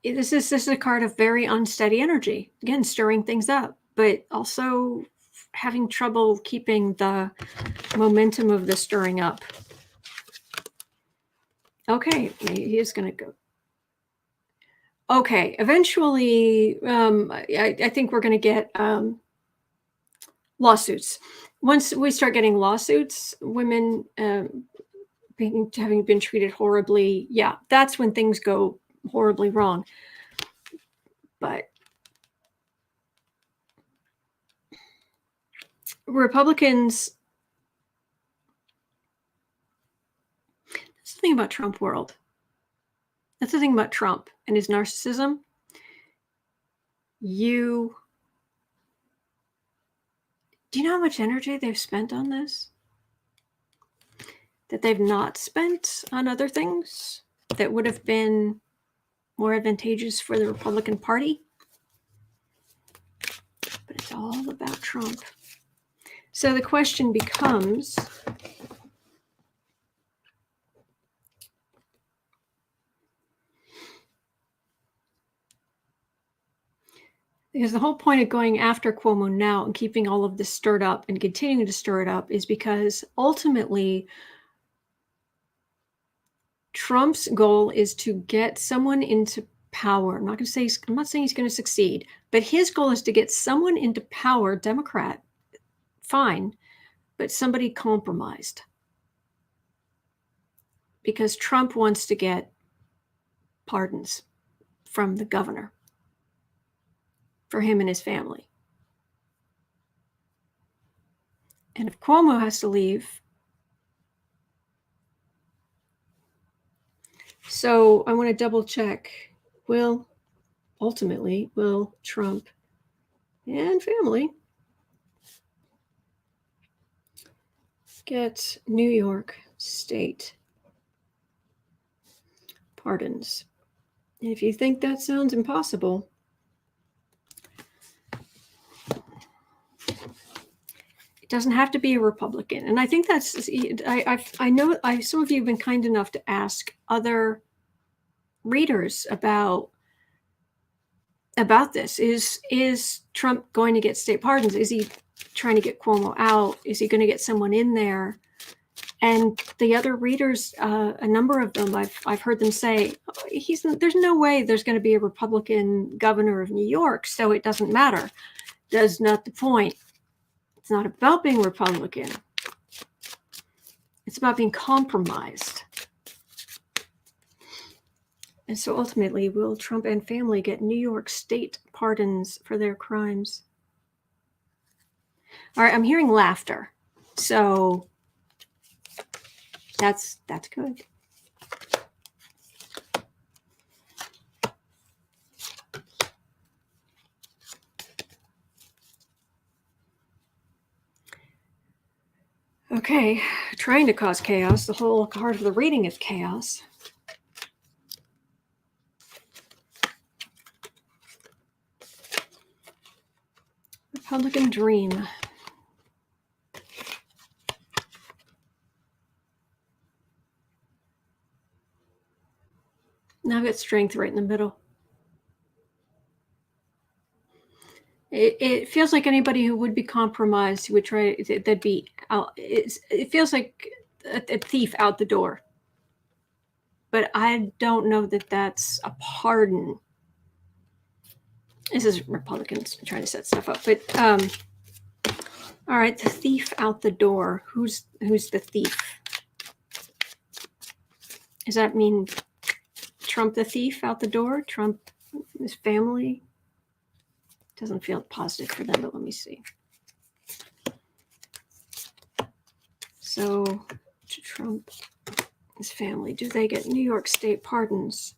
this is a card of very unsteady energy. Again, stirring things up, but also having trouble keeping the momentum of the stirring up. Okay, he is going to go. Okay, eventually, I think we're going to get lawsuits. Once we start getting lawsuits, women having been treated horribly, yeah, that's when things go horribly wrong. But Republicans, that's the thing about Trump world. That's the thing about Trump and his narcissism. Do you know how much energy they've spent on this? That they've not spent on other things that would have been more advantageous for the Republican Party? But it's all about Trump. So the question becomes, because the whole point of going after Cuomo now and keeping all of this stirred up and continuing to stir it up is because ultimately Trump's goal is to get someone into power. I'm not saying he's going to succeed, but his goal is to get someone into power, Democrat, fine, but somebody compromised. Because Trump wants to get pardons from the governor for him and his family. And if Cuomo has to leave, so I want to double check, will Trump and family get New York State pardons? And if you think that sounds impossible, it doesn't have to be a Republican. And I think that's, I know some of you have been kind enough to ask other readers about this. Is Trump going to get state pardons? Is he trying to get Cuomo out? Is he going to get someone in there? And the other readers, a number of them, I've heard them say, there's no way there's going to be a Republican governor of New York, so it doesn't matter. That's not the point. It's not about being Republican. It's about being compromised. And so ultimately, will Trump and family get New York State pardons for their crimes? All right, I'm hearing laughter. So that's good. Okay, trying to cause chaos. The whole heart of the reading is chaos. Republican dream. Now I've got strength right in the middle. It feels like anybody who would be compromised, who would try, that'd be out. It feels like a thief out the door. But I don't know that that's a pardon. This is Republicans trying to set stuff up. But all right, the thief out the door. Who's the thief? Does that mean Trump the thief out the door? Trump, his family? Doesn't feel positive for them, but let me see. So, Trump, his family, do they get New York State pardons?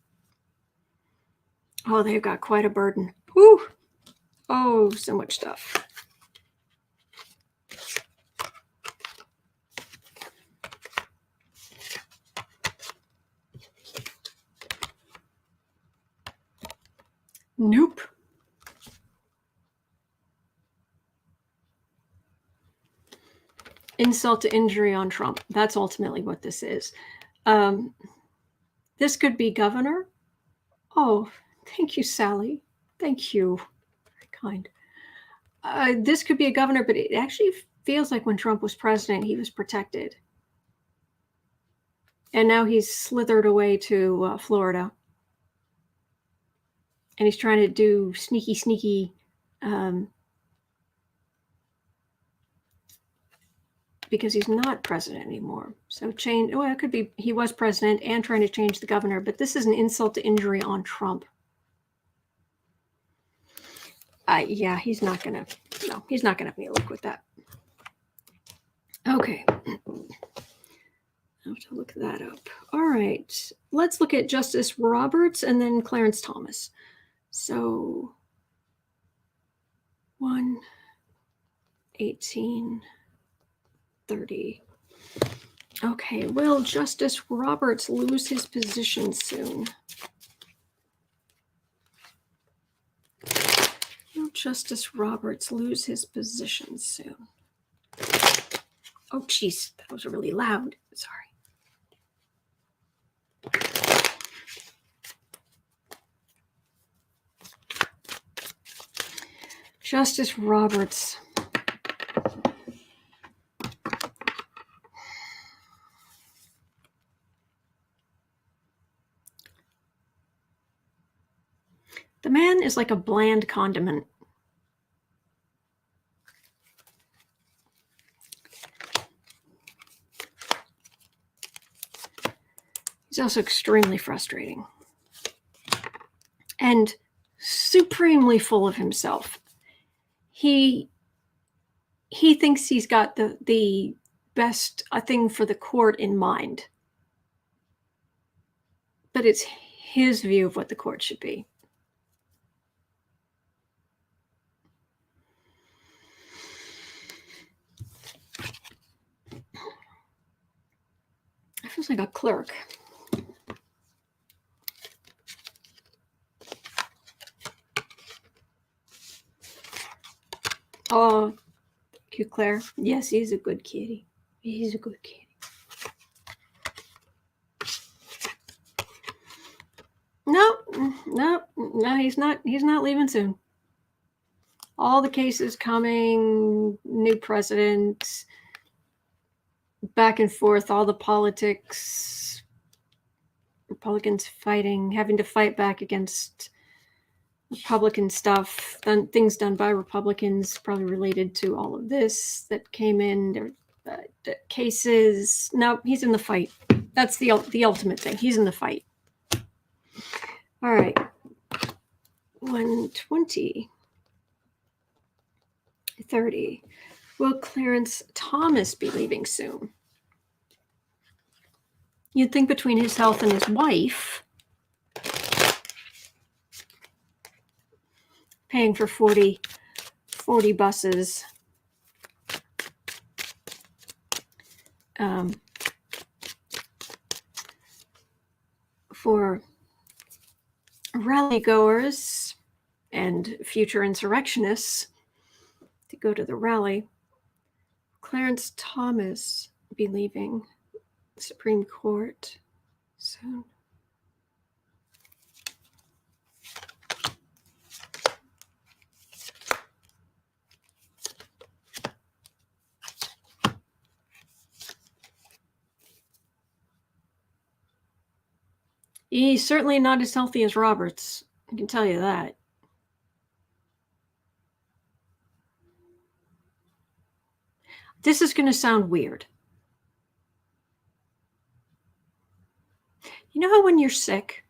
Oh, they've got quite a burden. Whew! Oh, so much stuff. Nope. Insult to injury on Trump. That's ultimately what this is. This could be governor. Oh, thank you, Sally. Thank you. Very kind. This could be a governor, but it actually feels like when Trump was president, he was protected. And now he's slithered away to Florida. And he's trying to do sneaky, because he's not president anymore. So change, well, it could be he was president and trying to change the governor, but this is an insult to injury on Trump. Yeah, he's not gonna have any luck with that. Okay. I have to look that up. All right, let's look at Justice Roberts and then Clarence Thomas. So 1/18/30. Okay, will Justice Roberts lose his position soon? Will Justice Roberts lose his position soon? Oh, geez, that was really loud. Sorry. Justice Roberts. The man is like a bland condiment. He's also extremely frustrating and supremely full of himself. He thinks he's got the best thing for the court in mind, but it's his view of what the court should be. It feels like a clerk. Oh, cute Claire. Yes, he's a good kitty. He's a good kitty. No, he's not leaving soon. All the cases coming, new president, back and forth, all the politics, Republicans fighting, having to fight back against Republican stuff, things done by Republicans, probably related to all of this that came in. The cases. No, he's in the fight. That's the ultimate thing. He's in the fight. All right. 1/20/30. Will Clarence Thomas be leaving soon? You'd think between his health and his wife, paying for 40 buses, for rally goers and future insurrectionists to go to the rally. Clarence Thomas be leaving the Supreme Court soon. He's certainly not as healthy as Roberts. I can tell you that. This is going to sound weird. You know how when you're sick,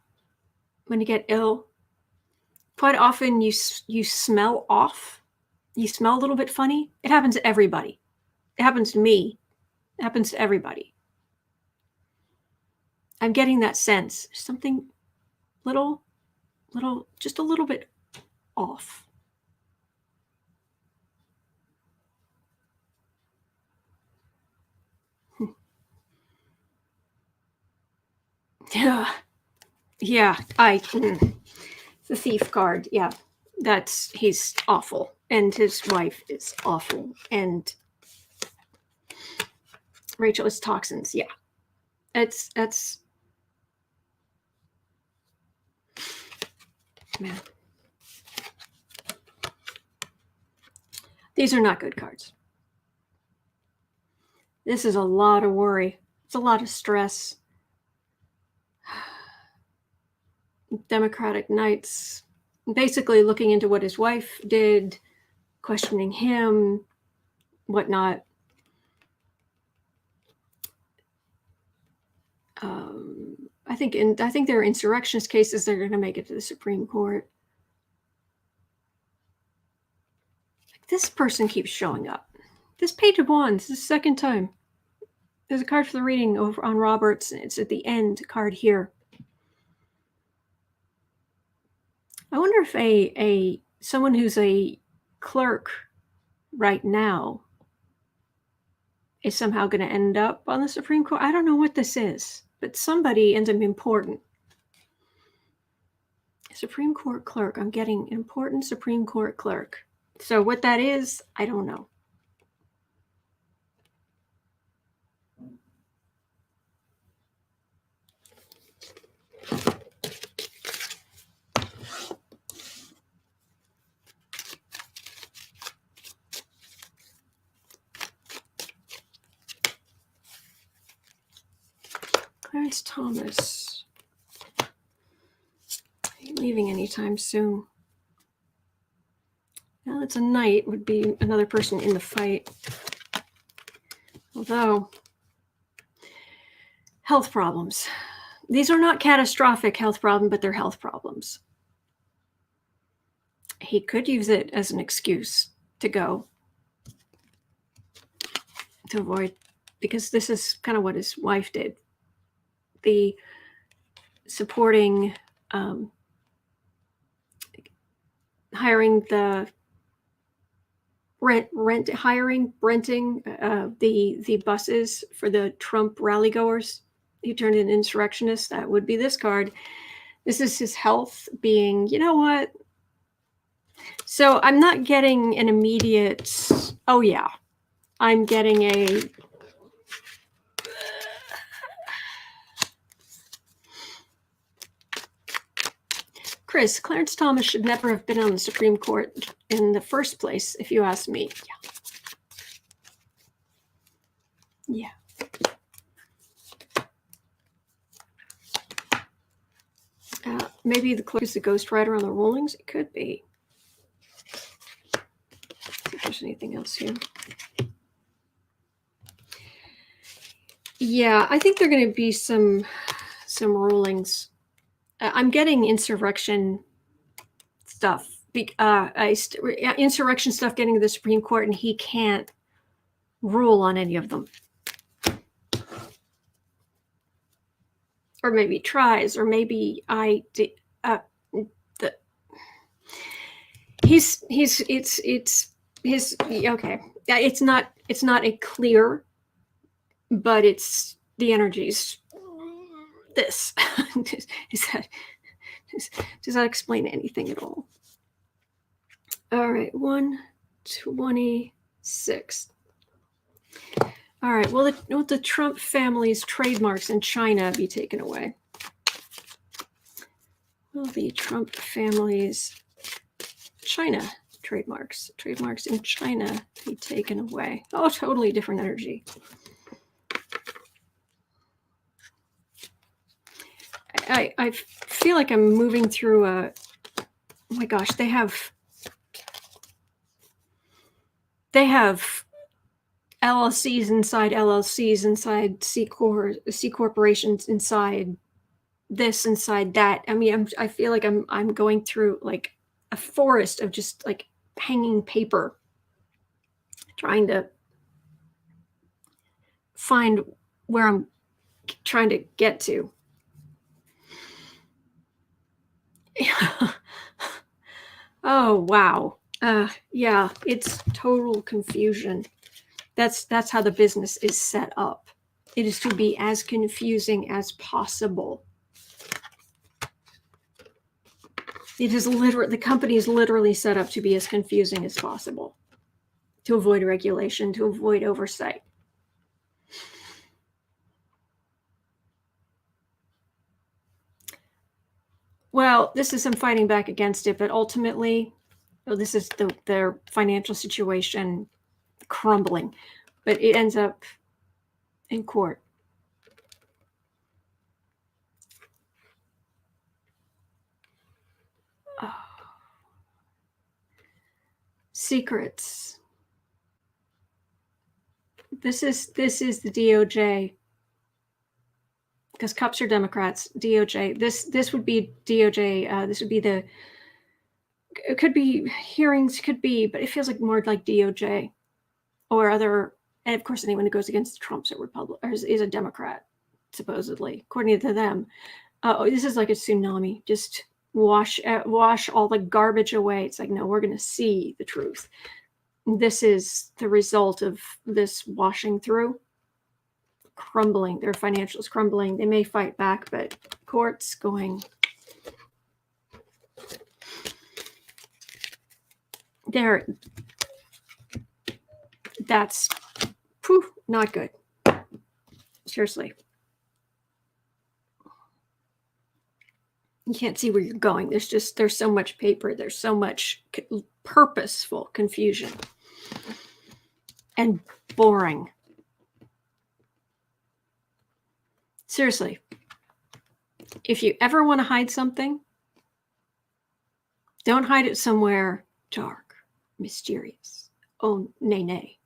when you get ill, quite often you smell off? You smell a little bit funny? It happens to everybody. It happens to me. It happens to everybody. I'm getting that sense. Something little, just a little bit off. Yeah. The thief card. Yeah. He's awful. And his wife is awful. And Rachel is toxins. Yeah. That's man. These are not good cards. This is a lot of worry. It's a lot of stress. Democratic Knights, basically looking into what his wife did, questioning him, whatnot. I think there are insurrectionist cases that are going to make it to the Supreme Court. This person keeps showing up. This Page of Wands is the second time. There's a card for the reading over on Roberts. It's at the end card here. I wonder if someone who's a clerk right now is somehow going to end up on the Supreme Court. I don't know what this is, but somebody ends up important. Supreme Court clerk. I'm getting important Supreme Court clerk. So what that is, I don't know. Clarence Thomas. Ain't leaving anytime soon. Now it's a knight, would be another person in the fight. Although, health problems. These are not catastrophic health problems, but they're health problems. He could use it as an excuse to go, to avoid, because this is kind of what his wife did. The supporting, hiring the renting the buses for the Trump rally goers. He turned an insurrectionist. That would be this card. This is his health being, you know what? So I'm not getting an immediate, oh yeah, I'm getting a, Chris, Clarence Thomas should never have been on the Supreme Court in the first place, if you ask me. Yeah. Maybe the clerk is the ghostwriter on the rulings. It could be. See if there's anything else here. Yeah, I think there are going to be some rulings. I'm getting insurrection stuff. Insurrection stuff getting to the Supreme Court, and he can't rule on any of them. Or maybe tries, or maybe okay. It's not a clear, but it's the energies. This does that explain anything at all? All right, 126. All right, will the Trump family's trademarks in China be taken away? Will the Trump family's China trademarks in China be taken away? Oh, totally different energy. I feel like I'm moving through oh my gosh, they have LLCs inside C corporations, inside this, inside that. I mean, I feel like I'm going through like a forest of just like hanging paper, trying to find where I'm trying to get to. Oh, wow. Yeah, it's total confusion. That's how the business is set up. It is to be as confusing as possible. It is the company is literally set up to be as confusing as possible, to avoid regulation, to avoid oversight. Well, this is some fighting back against it, but ultimately, this is their financial situation crumbling, but it ends up in court. Oh. Secrets. This is the DOJ, because cops are Democrats. DOJ. This would be DOJ. This would be it could be hearings, could be, but it feels like more like DOJ or other. And of course, anyone who goes against Trump's a Republican, is a Democrat, supposedly, according to them. This is like a tsunami. Just wash all the garbage away. It's like, no, we're going to see the truth. This is the result of this washing through, crumbling. Their financials crumbling. They may fight back, but courts going there. That's not good. Seriously. You can't see where you're going. There's so much paper. There's so much purposeful confusion and boring. Seriously, if you ever want to hide something, don't hide it somewhere dark, mysterious. Oh, nay.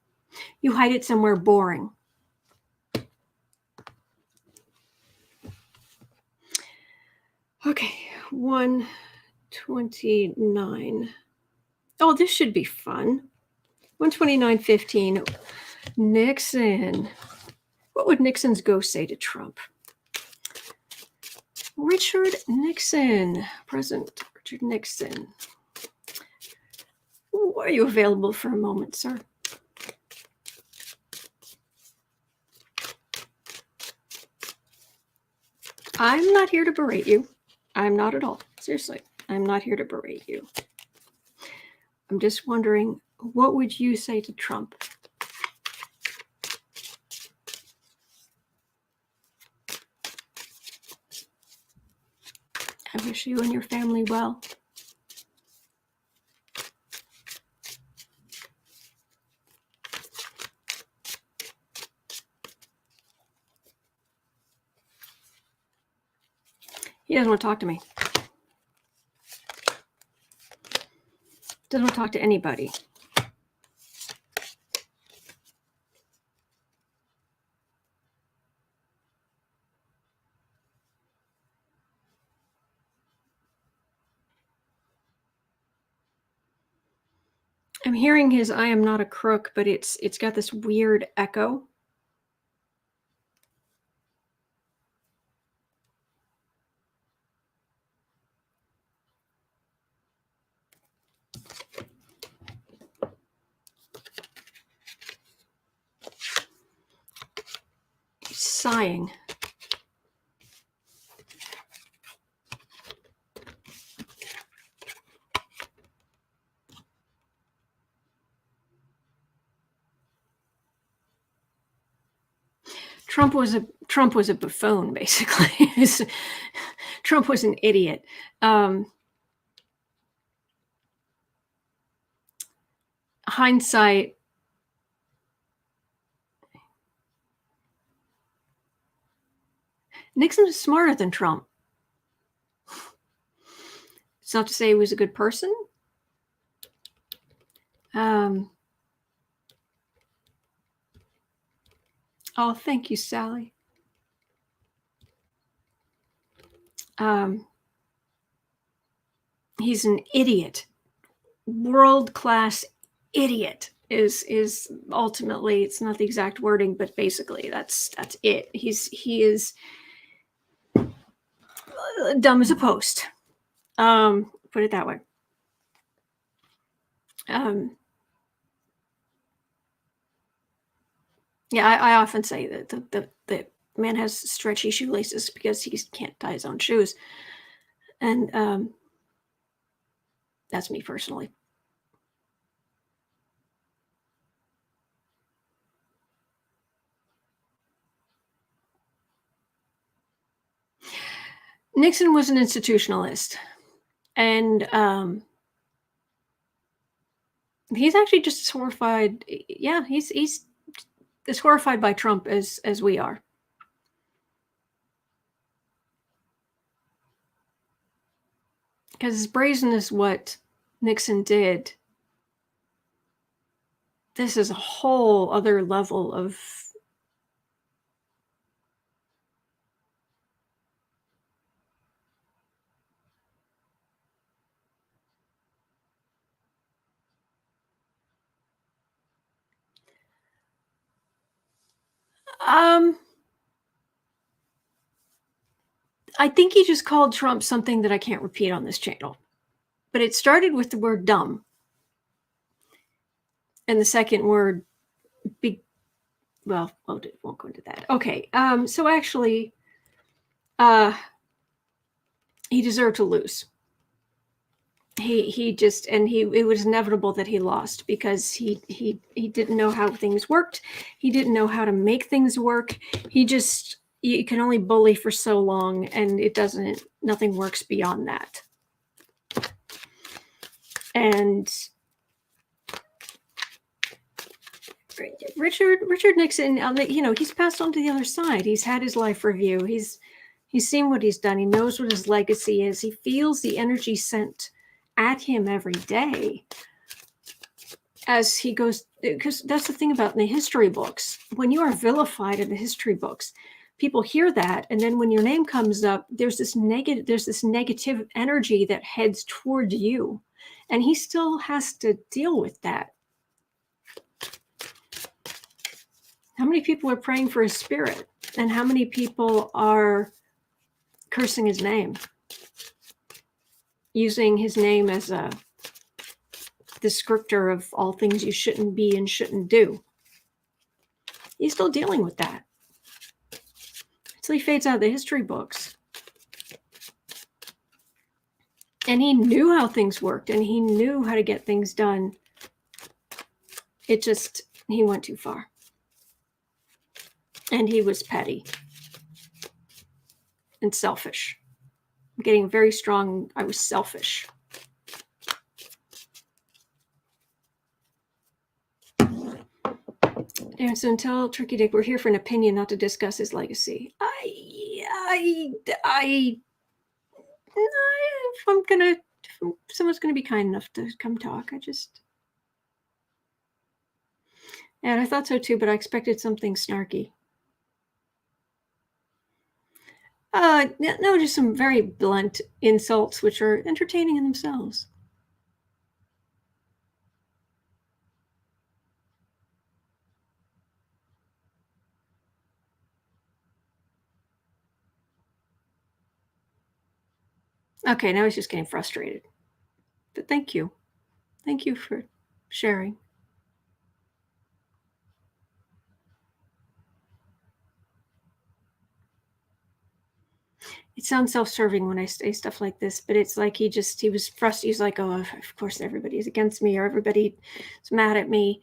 You hide it somewhere boring. Okay, 129. Oh, this should be fun. 129.15. Nixon. What would Nixon's ghost say to Trump? Richard Nixon. President Richard Nixon. Are you available for a moment, sir? I'm not here to berate you. I'm not at all. Seriously, I'm not here to berate you. I'm just wondering, what would you say to Trump? I wish you and your family well. He doesn't want to talk to me. Doesn't want to talk to anybody. I'm hearing his "I am not a crook," but it's got this weird echo. He's sighing. Trump was a buffoon, basically. Trump was an idiot. Hindsight, Nixon was smarter than Trump. It's not to say he was a good person. Oh, thank you, Sally. He's an idiot. World-class idiot is ultimately, it's not the exact wording, but basically that's it. He is dumb as a post. Put it that way. Yeah, I often say that the man has stretchy shoelaces because he can't tie his own shoes. And that's me personally. Nixon was an institutionalist, and he's actually just as horrified. Yeah, he's as horrified by Trump as we are. Because as brazen as what Nixon did, this is a whole other level of I think he just called Trump something that I can't repeat on this channel. But it started with the word dumb. And the second word, big, well, won't go into that. Okay, so actually, he deserved to lose. He just, and it was inevitable that he lost because he didn't know how things worked. He didn't know how to make things work. You can only bully for so long, and nothing works beyond that. And Richard Nixon, he's passed on to the other side. He's had his life review. He's seen what he's done. He knows what his legacy is. He feels the energy sent at him every day as he goes, because that's the thing about in the history books. When you are vilified in the history books, people hear that, and then when your name comes up, there's this negative energy that heads toward you, and he still has to deal with that. How many people are praying for his spirit, and how many people are cursing his name, using his name as a descriptor of all things you shouldn't be and shouldn't do? He's still dealing with that until he fades out of the history books. And he knew how things worked, and he knew how to get things done. He went too far. And he was petty and selfish. I'm getting very strong. I was selfish. And so until Turkey Dick, we're here for an opinion, not to discuss his legacy. If someone's gonna be kind enough to come talk, and I thought so too, but I expected something snarky. No, just some very blunt insults, which are entertaining in themselves. Okay, now he's just getting frustrated. But thank you. Thank you for sharing. It sounds self-serving when I say stuff like this, but it's like he was frustrated. He's like, oh, of course everybody's against me or everybody's mad at me.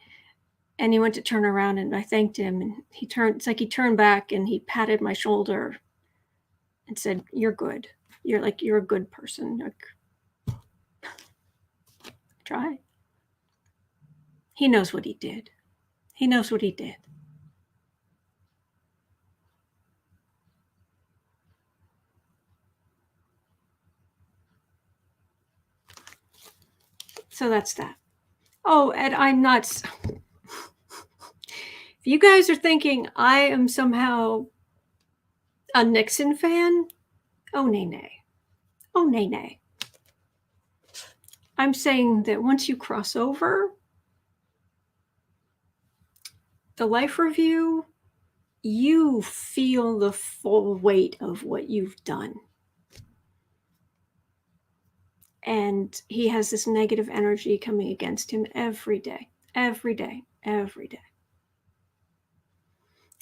And he went to turn around and I thanked him and it's like he turned back and he patted my shoulder and said, you're good. You're a good person. Like, try. He knows what he did. He knows what he did. So that's that. Oh, and I'm not. If you guys are thinking I am somehow a Nixon fan, oh, nay, nay. Oh, nay, nay. I'm saying that once you cross over the life review, you feel the full weight of what you've done. And he has this negative energy coming against him every day, every day, every day.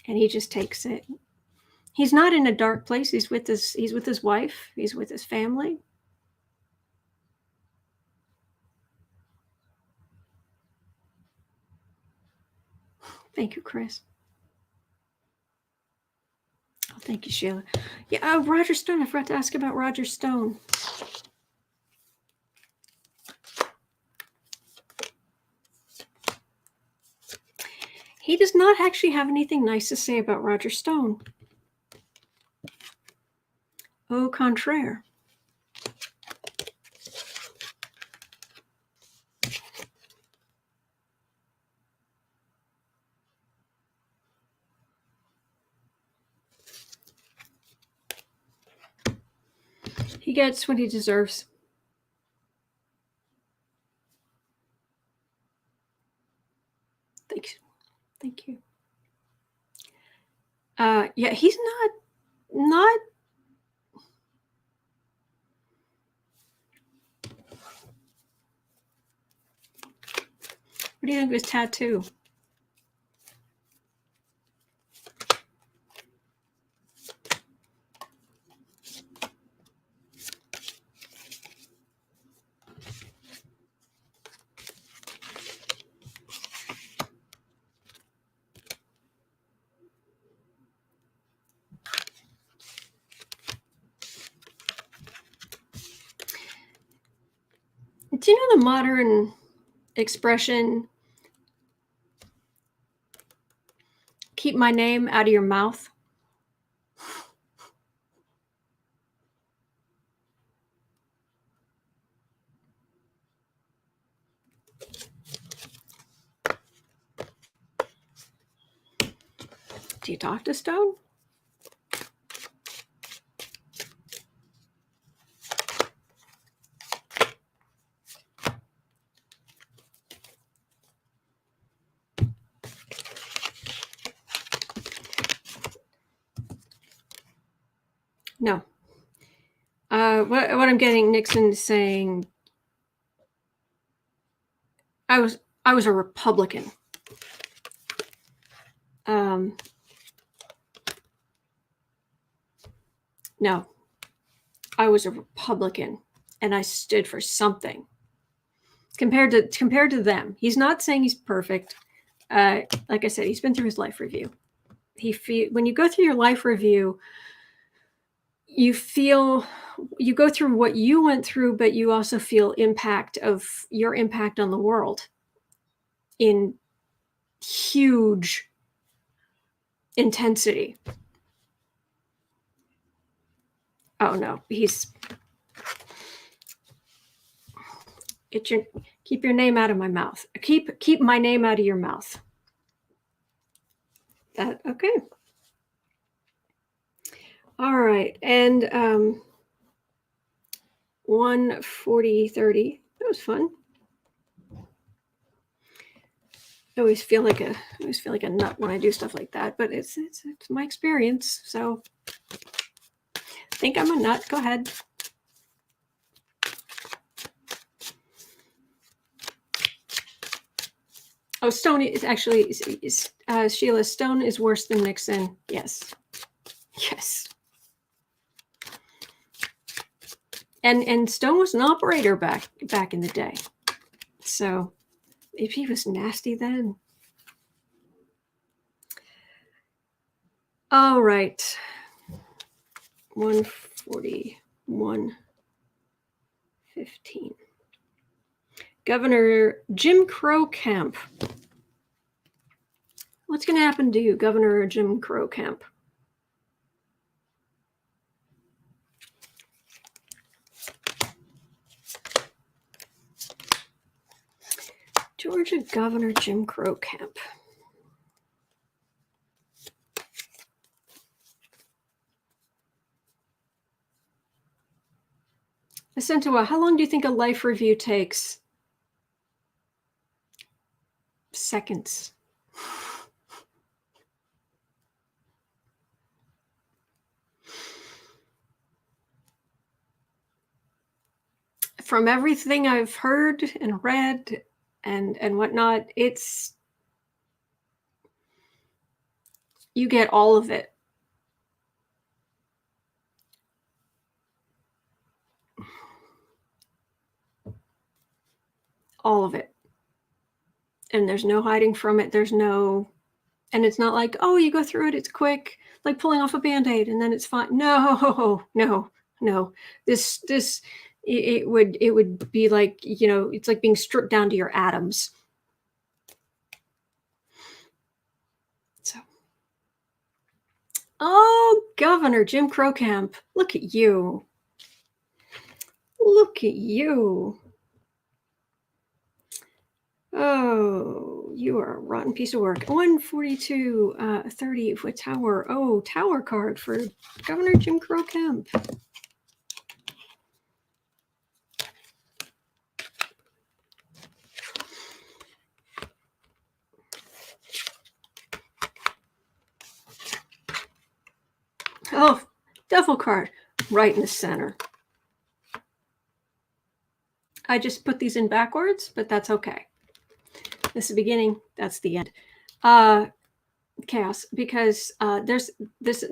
And he just takes it. He's not in a dark place. He's with his wife. He's with his family. Thank you, Chris. Oh, thank you, Sheila. Yeah, Roger Stone. I forgot to ask about Roger Stone. He does not actually have anything nice to say about Roger Stone. Au contraire. He gets what he deserves. Thank you. Thank you. Yeah, he's not. What do you think of his tattoo? Do you know the modern expression, keep my name out of your mouth? Do you talk to Stone? No. What I'm getting, Nixon is saying, I was a Republican. No, I was a Republican, and I stood for something. Compared to them, he's not saying he's perfect. Like I said, he's been through his life review. When you go through your life review, you go through what you went through, but you also feel your impact on the world in huge intensity. Oh no, keep your name out of my mouth. Keep my name out of your mouth. That okay. All right, and 1:40:30. That was fun. I always feel like a nut when I do stuff like that, but it's my experience. So think I'm a nut. Go ahead. Oh, Stone is actually, Sheila, Stone is worse than Nixon. Yes. Yes. And Stone was an operator back in the day. So if he was nasty then. All right. 141:15. Governor Jim Crow Kemp. What's going to happen to you, Governor Jim Crow Kemp? Georgia Governor Jim Crow Kemp. Acentua, how long do you think a life review takes? Seconds. From everything I've heard and read and whatnot, it's, you get all of it. All of it. And there's no hiding from it. There's no, and it's not like, oh, you go through it, it's quick, like pulling off a Band-Aid and then it's fine. No. This it would be like, you know, it's like being stripped down to your atoms. So, oh, Governor Jim Crow Kemp, look at you. Look at you. Oh, you are a rotten piece of work. 142:30 for Tower. Oh, Tower card for Governor Jim Crow Kemp. Oh, Devil card right in the center. I just put these in backwards, but that's okay. This is the beginning, that's the end. Chaos, because there's this,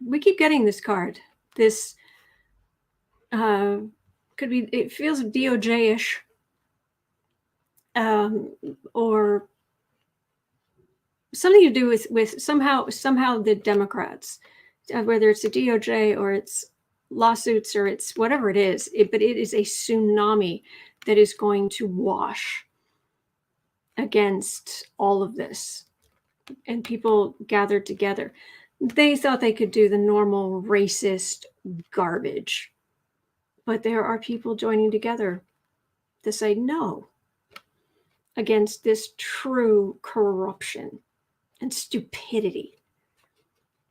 we keep getting this card. This could be, it feels DOJ-ish, or something to do with somehow the Democrats, whether it's the DOJ or it's lawsuits or it's whatever it is, but it is a tsunami that is going to wash against all of this. And people gathered together. They thought they could do the normal racist garbage, but there are people joining together to say no against this true corruption and stupidity,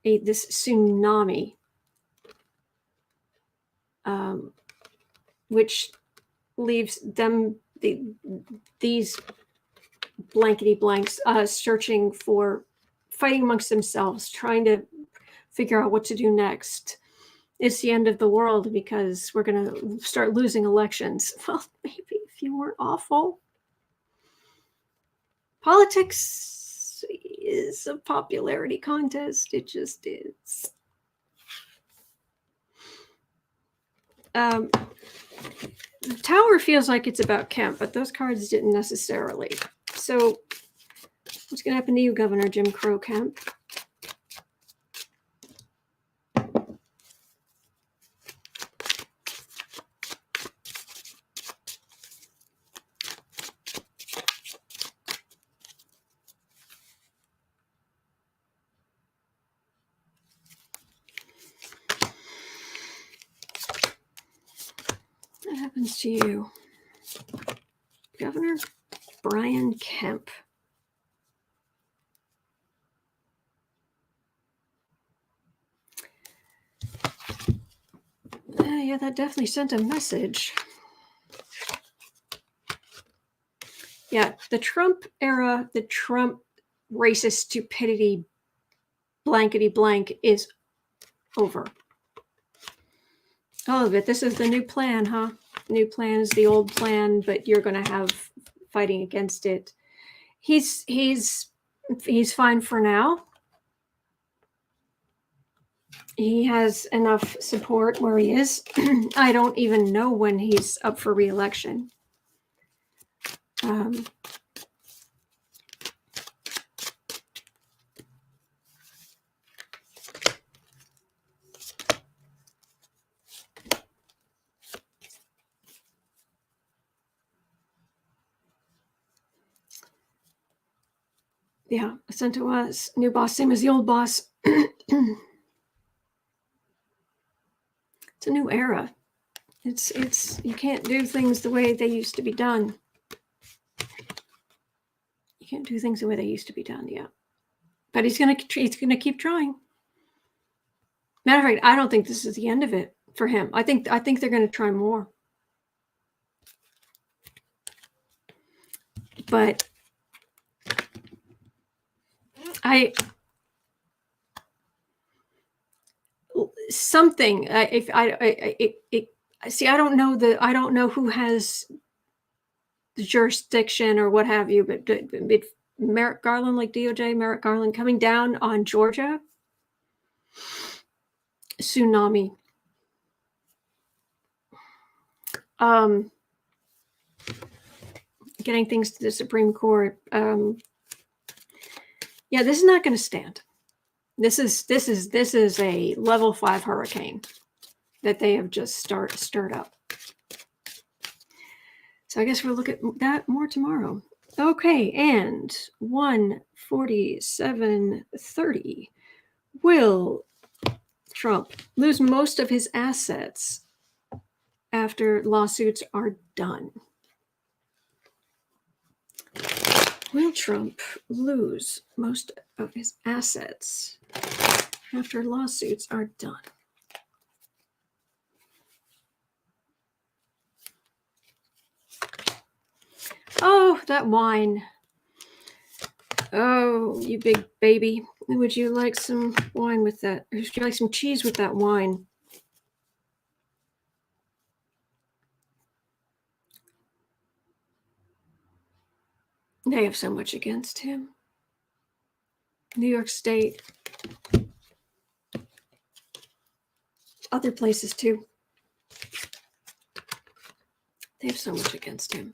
this tsunami, which leaves them, these blankety blanks, searching for, fighting amongst themselves, trying to figure out what to do next. It's the end of the world because we're going to start losing elections. Well, maybe if you weren't awful. Politics is a popularity contest. It just is. The Tower feels like it's about Kemp, but those cards didn't necessarily. So what's going to happen to you, Governor Jim Crow Kemp? What happens to you, Governor Brian Kemp? Yeah, that definitely sent a message. Yeah, the Trump era, the Trump racist stupidity blankety blank is over. All of it. This is the new plan, huh? New plan is the old plan, but you're going to have fighting against it. He's fine for now. He has enough support where he is. I don't even know when he's up for re-election. Yeah, sent to us. New boss, same as the old boss. It's a new era. It's you can't do things the way they used to be done. You can't do things the way they used to be done. Yeah, but he's gonna keep trying. Matter of fact, I don't think this is the end of it for him. I think they're gonna try more. But if see, I don't know who has the jurisdiction or what have you, but Merrick Garland, like DOJ, Merrick Garland coming down on Georgia, tsunami. Getting things to the Supreme Court. Yeah, this is not going to stand. This is a level 5 hurricane that they have just stirred up. So I guess we'll look at that more tomorrow. Okay, and 147.30. Will Trump lose most of his assets after lawsuits are done? Will Trump lose most of his assets after lawsuits are done? Oh, that wine. Oh, you big baby. Would you like some wine with that? Would you like some cheese with that wine? They have so much against him. New York State. Other places too. They have so much against him.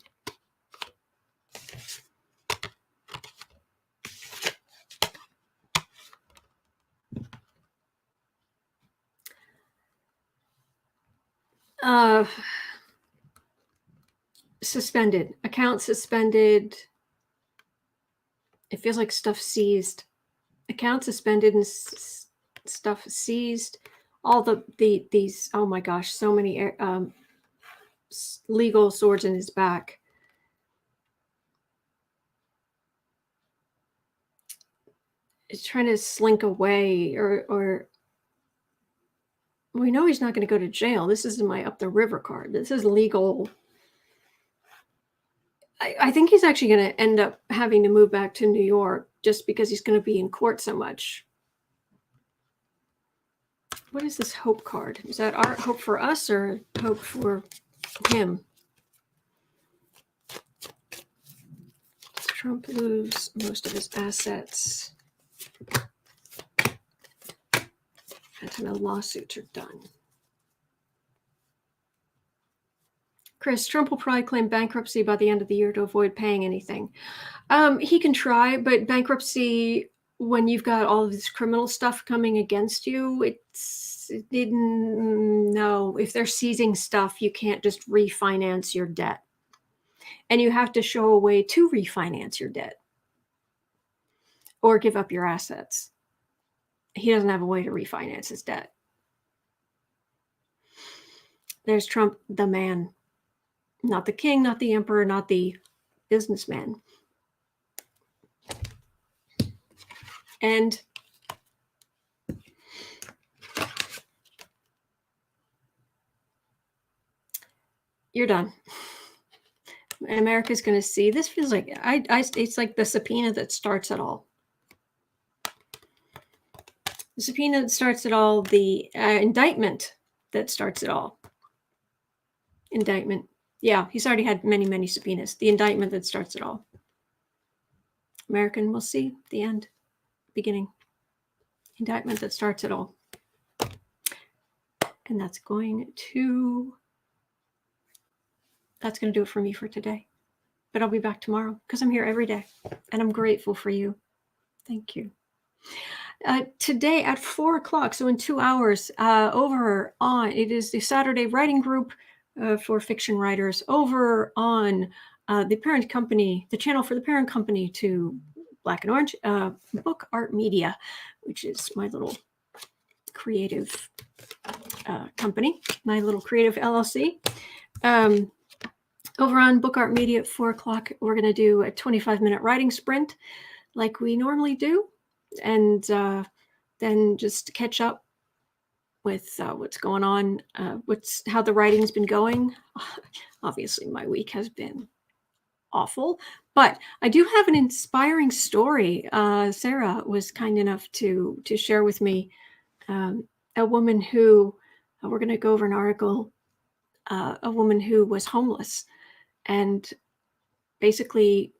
Suspended. Account suspended. It feels like stuff seized. Account suspended and stuff seized. All these, oh my gosh, so many legal swords in his back. It's trying to slink away, or we know he's not going to go to jail. This isn't my up the river card. This is legal. I think he's actually going to end up having to move back to New York just because he's going to be in court so much. What is this hope card? Is that our hope for us or hope for him? Does Trump lose most of his assets until the lawsuits are done? Chris, Trump will probably claim bankruptcy by the end of the year to avoid paying anything. He can try, but bankruptcy, when you've got all of this criminal stuff coming against you, no. If they're seizing stuff, you can't just refinance your debt. And you have to show a way to refinance your debt or give up your assets. He doesn't have a way to refinance his debt. There's Trump, the man. Not the king, not the emperor, not the businessman. And you're done. And America's going to see. This feels like it's like the subpoena that starts it all. The subpoena that starts it all. The indictment that starts it all. Indictment. Yeah, he's already had many, many subpoenas. The indictment that starts it all. American, we'll see the end, beginning. Indictment that starts it all. And that's going to do it for me for today. But I'll be back tomorrow because I'm here every day. And I'm grateful for you. Thank you. Today at 4 o'clock, so in 2 hours, over on, it is the Saturday Writing Group for fiction writers over on the parent company, the channel for the parent company to Black and Orange, Book Art Media, which is my little creative company, my little creative LLC. Over on Book Art Media at 4 o'clock, we're going to do a 25-minute writing sprint like we normally do. And then just catch up with what's going on, how the writing's been going. Obviously, my week has been awful, but I do have an inspiring story. Sarah was kind enough to share with me a woman who, we're going to go over an article, a woman who was homeless and basically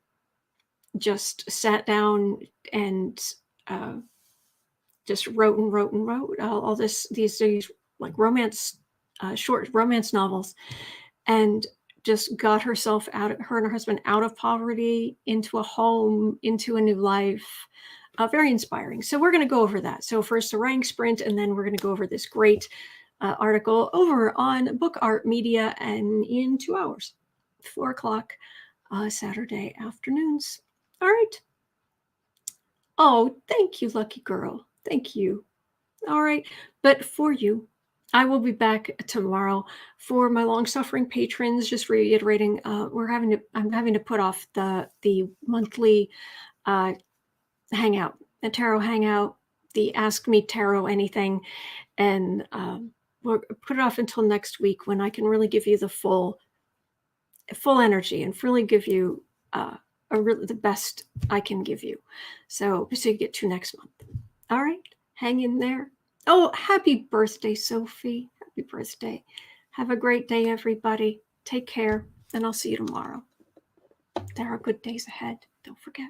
just sat down and just wrote all these like romance, short romance novels, and just got herself out, her and her husband, out of poverty, into a home, into a new life. Very inspiring. So we're going to go over that. So first a writing sprint, and then we're going to go over this great article over on Book Art Media, and in 2 hours, 4 o'clock Saturday afternoons. All right. Oh, thank you, lucky girl. Thank you. All right. But for you, I will be back tomorrow. For my long-suffering patrons, just reiterating, I'm having to put off the monthly hangout, the tarot hangout, the Ask Me Tarot Anything, and we'll put it off until next week when I can really give you the full energy and really give you the best I can give you. So you get to next month. All right, hang in there. Oh, happy birthday, Sophie. Happy birthday. Have a great day, everybody. Take care, and I'll see you tomorrow. There are good days ahead. Don't forget.